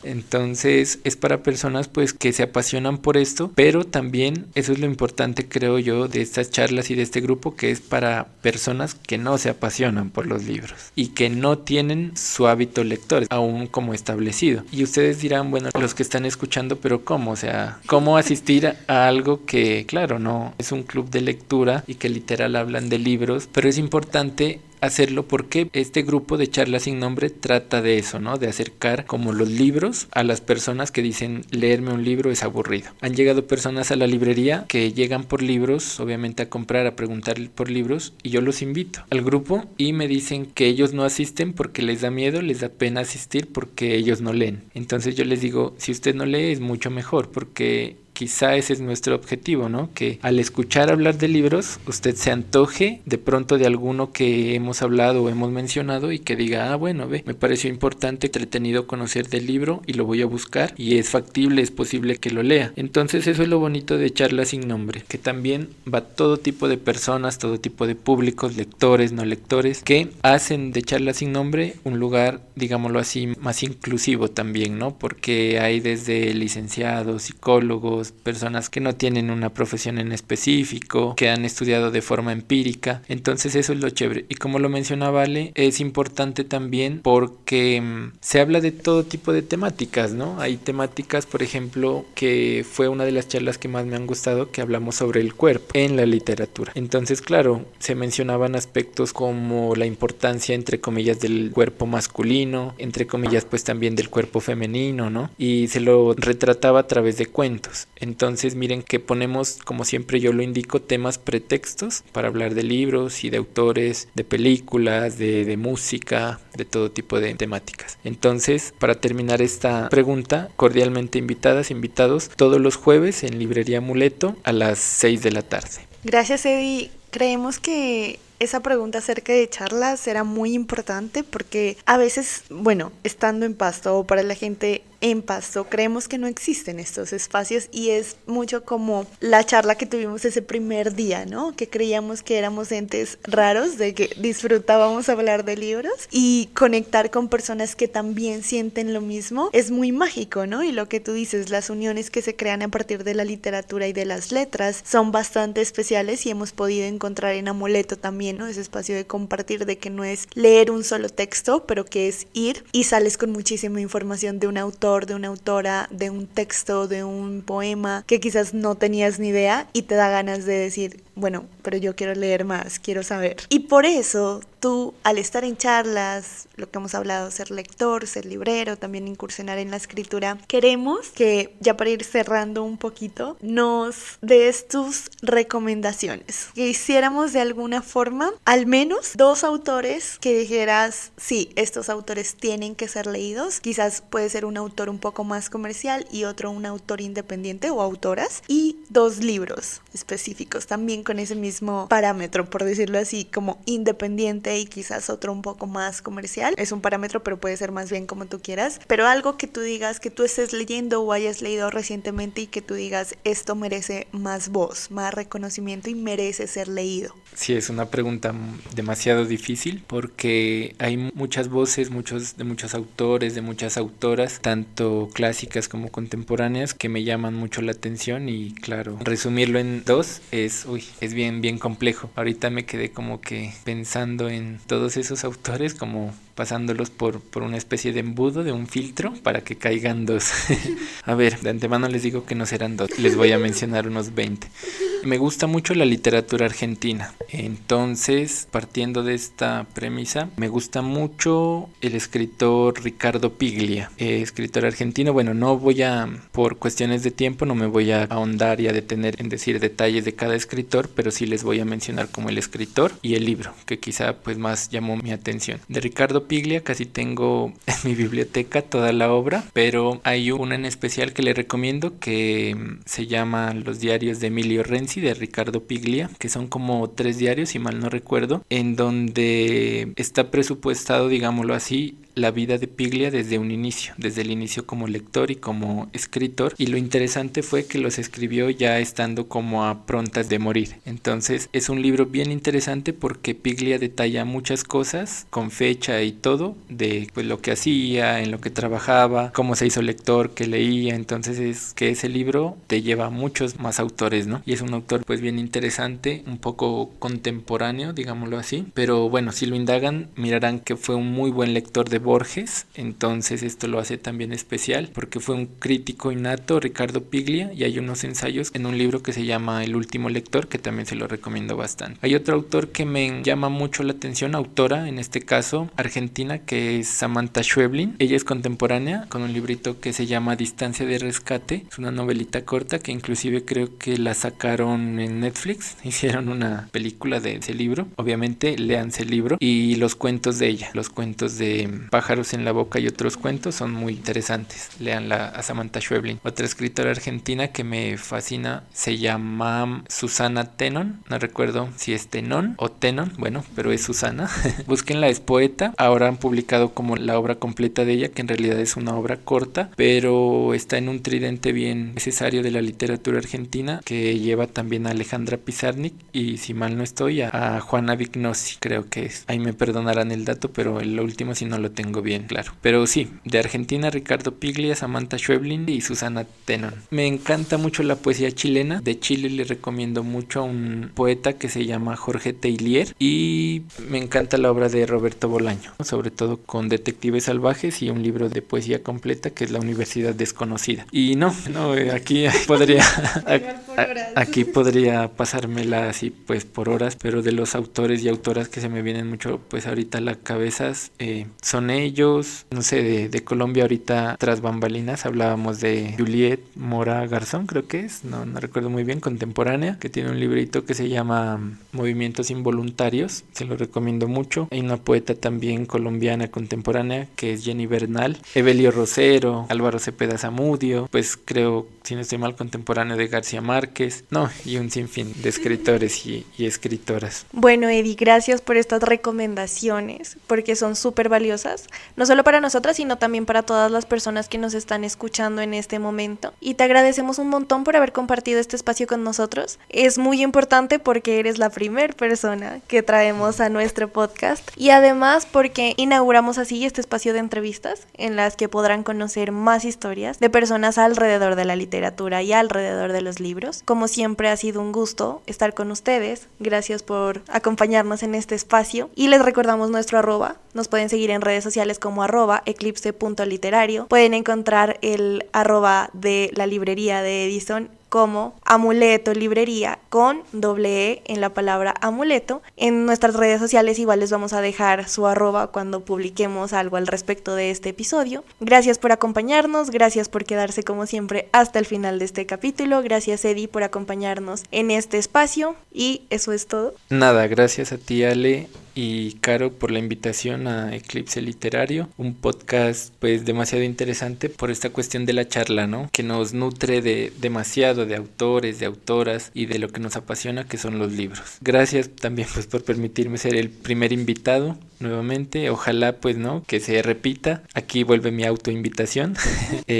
Entonces es para personas pues que se apasionan por esto, pero también eso es lo importante, creo yo, de estas charlas y de este grupo, que es para personas que no se apasionan por los libros y que no tienen su hábito lector aún como establecido. Y ustedes dirán, bueno, los que están escuchando, pero ¿cómo? O sea, ¿cómo asistir a algo que, claro, no es un club de lectura y que literal hablan de libros? Pero es importante hacerlo porque este grupo de Charla Sin Nombre trata de eso, ¿no? De acercar como los libros a las personas que dicen, leerme un libro es aburrido. Han llegado personas a la librería que llegan por libros, obviamente a comprar, a preguntar por libros, y yo los invito al grupo y me dicen que ellos no asisten porque les da miedo, les da pena asistir porque ellos no leen. Entonces yo les digo, si usted no lee es mucho mejor, porque quizá ese es nuestro objetivo, ¿no? Que al escuchar hablar de libros, usted se antoje de pronto de alguno que hemos hablado o hemos mencionado y que diga, bueno, me pareció importante, entretenido conocer del libro y lo voy a buscar y es factible, es posible que lo lea. Entonces eso es lo bonito de Charla Sin Nombre, que también va todo tipo de personas, todo tipo de públicos, lectores, no lectores, que hacen de Charla Sin Nombre un lugar, digámoslo así, más inclusivo también, ¿no? Porque hay desde licenciados, psicólogos, libros personas que no tienen una profesión en específico, que han estudiado de forma empírica. Entonces eso es lo chévere. Y como lo mencionaba Ale, es importante también porque se habla de todo tipo de temáticas, ¿no? Hay temáticas, por ejemplo, que fue una de las charlas que más me han gustado, que hablamos sobre el cuerpo en la literatura. Entonces, claro, se mencionaban aspectos como la importancia, entre comillas, del cuerpo masculino, entre comillas, pues también del cuerpo femenino, ¿no? Y se lo retrataba a través de cuentos. Entonces, miren que ponemos, como siempre yo lo indico, temas pretextos para hablar de libros y de autores, de películas, de música, de todo tipo de temáticas. Entonces, para terminar esta pregunta, cordialmente invitadas, invitados, todos los jueves en Librería Amuleto a las 6 de la tarde. Gracias, Eddie. Creemos que esa pregunta acerca de charlas era muy importante porque a veces, bueno, estando en Pasto o para la gente en Pasto, creemos que no existen estos espacios y es mucho como la charla que tuvimos ese primer día, ¿no? Que creíamos que éramos entes raros, de que disfrutábamos hablar de libros y conectar con personas que también sienten lo mismo es muy mágico, ¿no? Y lo que tú dices, las uniones que se crean a partir de la literatura y de las letras son bastante especiales y hemos podido encontrar en Amuleto también, ¿no? Ese espacio de compartir, de que no es leer un solo texto, pero que es ir y sales con muchísima información de un autor, de una autora, de un texto, de un poema que quizás no tenías ni idea y te da ganas de decir, bueno, pero yo quiero leer más, quiero saber. Y por eso tú, al estar en charlas, lo que hemos hablado, ser lector, ser librero, también incursionar en la escritura, queremos que, ya para ir cerrando un poquito, nos des tus recomendaciones. Que hiciéramos de alguna forma al menos 2 autores que dijeras, sí, estos autores tienen que ser leídos. Quizás puede ser un autor un poco más comercial y otro un autor independiente o autoras. Y 2 libros específicos también con ese mismo parámetro, por decirlo así, como independiente y quizás otro un poco más comercial. Es un parámetro, pero puede ser más bien como tú quieras. Pero algo que tú digas, que tú estés leyendo o hayas leído recientemente y que tú digas, esto merece más voz, más reconocimiento y merece ser leído. Sí, es una pregunta demasiado difícil porque hay muchas voces, de muchos autores, de muchas autoras, tanto clásicas como contemporáneas, que me llaman mucho la atención y claro, resumirlo en 2 es bien complejo. Ahorita me quedé como que pensando en todos esos autores, como pasándolos por una especie de embudo, de un filtro, para que caigan 2. A ver, de antemano les digo que no serán 2, les voy a mencionar unos 20. Me gusta mucho la literatura argentina, entonces, partiendo de esta premisa, me gusta mucho el escritor Ricardo Piglia, escritor argentino. Bueno, por cuestiones de tiempo, no me voy a ahondar y a detener en decir detalles de cada escritor, pero sí les voy a mencionar como el escritor y el libro, que quizá pues más llamó mi atención. De Ricardo Piglia casi tengo en mi biblioteca toda la obra, pero hay una en especial que le recomiendo que se llama Los diarios de Emilio Renzi, de Ricardo Piglia, que son como 3 diarios, si mal no recuerdo, en donde está presupuestado, digámoslo así, la vida de Piglia desde el inicio como lector y como escritor, y lo interesante fue que los escribió ya estando como a prontas de morir. Entonces es un libro bien interesante porque Piglia detalla muchas cosas con fecha y todo de pues lo que hacía, en lo que trabajaba, cómo se hizo lector, qué leía. Entonces es que ese libro te lleva a muchos más autores, ¿no? Y es un autor pues bien interesante, un poco contemporáneo, digámoslo así, pero bueno, si lo indagan mirarán que fue un muy buen lector de Borges, entonces esto lo hace también especial porque fue un crítico innato, Ricardo Piglia, y hay unos ensayos en un libro que se llama El último lector, que también se lo recomiendo bastante. Hay otro autor que me llama mucho la atención, autora en este caso argentina, que es Samantha Schweblin. Ella es contemporánea con un librito que se llama Distancia de rescate, es una novelita corta que inclusive creo que la sacaron en Netflix, hicieron una película de ese libro. Obviamente léanse el libro y los cuentos de ella, los cuentos de Pájaros en la boca y otros cuentos son muy interesantes. Léanla a Samantha Schweblin. Otra escritora argentina que me fascina se llama Susana Tenon. No recuerdo si es Tenon o Tenon, bueno, pero es Susana. Búsquenla, es poeta. Ahora han publicado como la obra completa de ella, que en realidad es una obra corta, pero está en un tridente bien necesario de la literatura argentina, que lleva también a Alejandra Pizarnik y, si mal no estoy, a Juana Vignosi, creo que es. Ahí me perdonarán el dato, pero el último si no lo tengo tengo bien claro. Pero sí, de Argentina, Ricardo Piglia, Samantha Schweblin y Susana Tenon. Me encanta mucho la poesía chilena. De Chile le recomiendo mucho a un poeta que se llama Jorge Teillier, y me encanta la obra de Roberto Bolaño, sobre todo con Detectives Salvajes y un libro de poesía completa que es La Universidad Desconocida. Y aquí podría aquí podría pasármela así pues por horas, pero de los autores y autoras que se me vienen mucho pues ahorita a la cabeza son ellos, no sé, de Colombia ahorita tras bambalinas hablábamos de Juliet Mora Garzón, creo que es, no recuerdo muy bien, contemporánea, que tiene un librito que se llama Movimientos Involuntarios, se lo recomiendo mucho. Hay una poeta también colombiana contemporánea que es Jenny Bernal, Evelio Rosero, Álvaro Cepeda Zamudio, pues creo, si no estoy mal, contemporáneo de García Márquez, y un sinfín de escritores y escritoras. Bueno, Eddie, gracias por estas recomendaciones, porque son súper valiosas, no solo para nosotras, sino también para todas las personas que nos están escuchando en este momento. Y te agradecemos un montón por haber compartido este espacio con nosotros. Es muy importante porque eres la primera persona que traemos a nuestro podcast, y además porque inauguramos así este espacio de entrevistas en las que podrán conocer más historias de personas alrededor de la literatura y alrededor de los libros. Como siempre ha sido un gusto estar con ustedes. Gracias por acompañarnos en este espacio y les recordamos nuestro @. Nos pueden seguir en redes sociales como @eclipse.literario. Pueden encontrar el @ de la librería de Edison como Amuleto Librería con /E en la palabra amuleto. En nuestras redes sociales igual les vamos a dejar su @ cuando publiquemos algo al respecto de este episodio. Gracias por acompañarnos, gracias por quedarse como siempre hasta el final de este capítulo. Gracias, Eddie, por acompañarnos en este espacio, y eso es todo. Nada, gracias a ti, Ale y Caro, por la invitación a Eclipse Literario, un podcast pues demasiado interesante por esta cuestión de la charla, que nos nutre demasiado de autores, de autoras y de lo que nos apasiona, que son los libros. Gracias también pues por permitirme ser el primer invitado nuevamente. Ojalá pues que se repita. Aquí vuelve mi autoinvitación.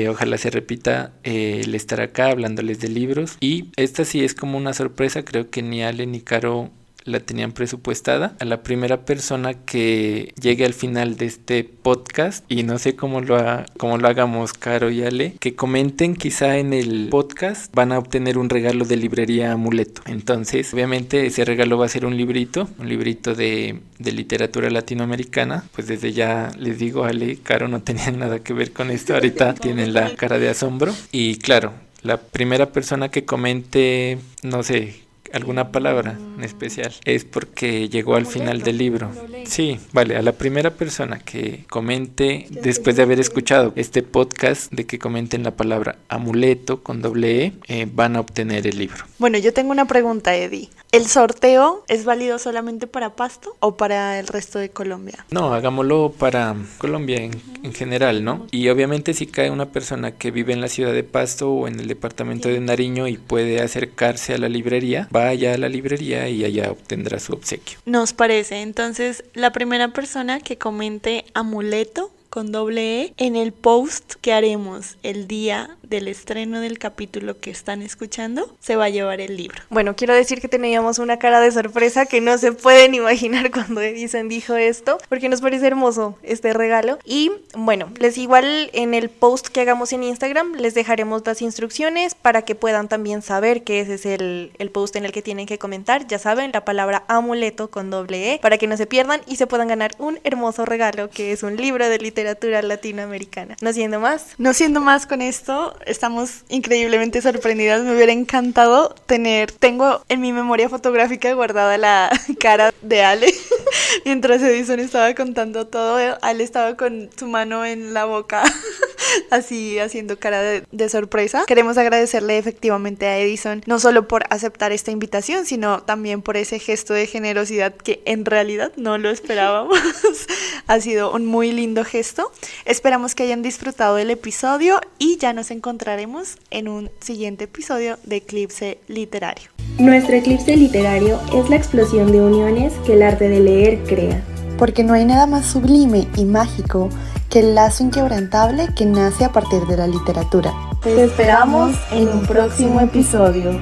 Ojalá se repita el estar acá hablándoles de libros, y esta sí es como una sorpresa. Creo que ni Ale ni Caro la tenían presupuestada. A la primera persona que llegue al final de este podcast, y no sé cómo lo hagamos, Caro y Ale, que comenten quizá en el podcast, van a obtener un regalo de librería Amuleto. Entonces obviamente ese regalo va a ser un librito de literatura latinoamericana. Pues desde ya les digo, Ale y Caro no tenían nada que ver con esto, ahorita tienen la cara de asombro. Y claro, la primera persona que comente, no sé, alguna palabra en especial, es porque llegó al final del libro. Sí, vale, a la primera persona que comente después de haber escuchado este podcast, de que comenten la palabra amuleto con /E, van a obtener el libro. Bueno, yo tengo una pregunta, Eddie. ¿El sorteo es válido solamente para Pasto o para el resto de Colombia? No, hagámoslo para Colombia en general, ¿no? Y obviamente si cae una persona que vive en la ciudad de Pasto o en el departamento de Nariño y puede acercarse a la librería, vaya a la librería y allá obtendrá su obsequio. Nos parece. Entonces, la primera persona que comente amuleto con /E en el post que haremos el día del estreno del capítulo que están escuchando, se va a llevar el libro. Bueno, quiero decir que teníamos una cara de sorpresa que no se pueden imaginar cuando Edison dijo esto, porque nos parece hermoso este regalo. Y bueno, igual en el post que hagamos en Instagram les dejaremos las instrucciones para que puedan también saber que ese es el post en el que tienen que comentar. Ya saben, la palabra amuleto con /E, para que no se pierdan y se puedan ganar un hermoso regalo, que es un libro de literatura latinoamericana. No siendo más con esto, estamos increíblemente sorprendidas. Me hubiera encantado tengo en mi memoria fotográfica guardada la cara de Ale mientras Edison estaba contando todo. Ale estaba con su mano en la boca así haciendo cara de sorpresa. Queremos agradecerle efectivamente a Edison, no solo por aceptar esta invitación, sino también por ese gesto de generosidad que en realidad no lo esperábamos. Ha sido un muy lindo gesto. Esperamos que hayan disfrutado del episodio y ya nos encontraremos en un siguiente episodio de Eclipse Literario. Nuestro eclipse literario es la explosión de uniones que el arte de leer crea. Porque no hay nada más sublime y mágico que el lazo inquebrantable que nace a partir de la literatura. Te esperamos en un próximo episodio.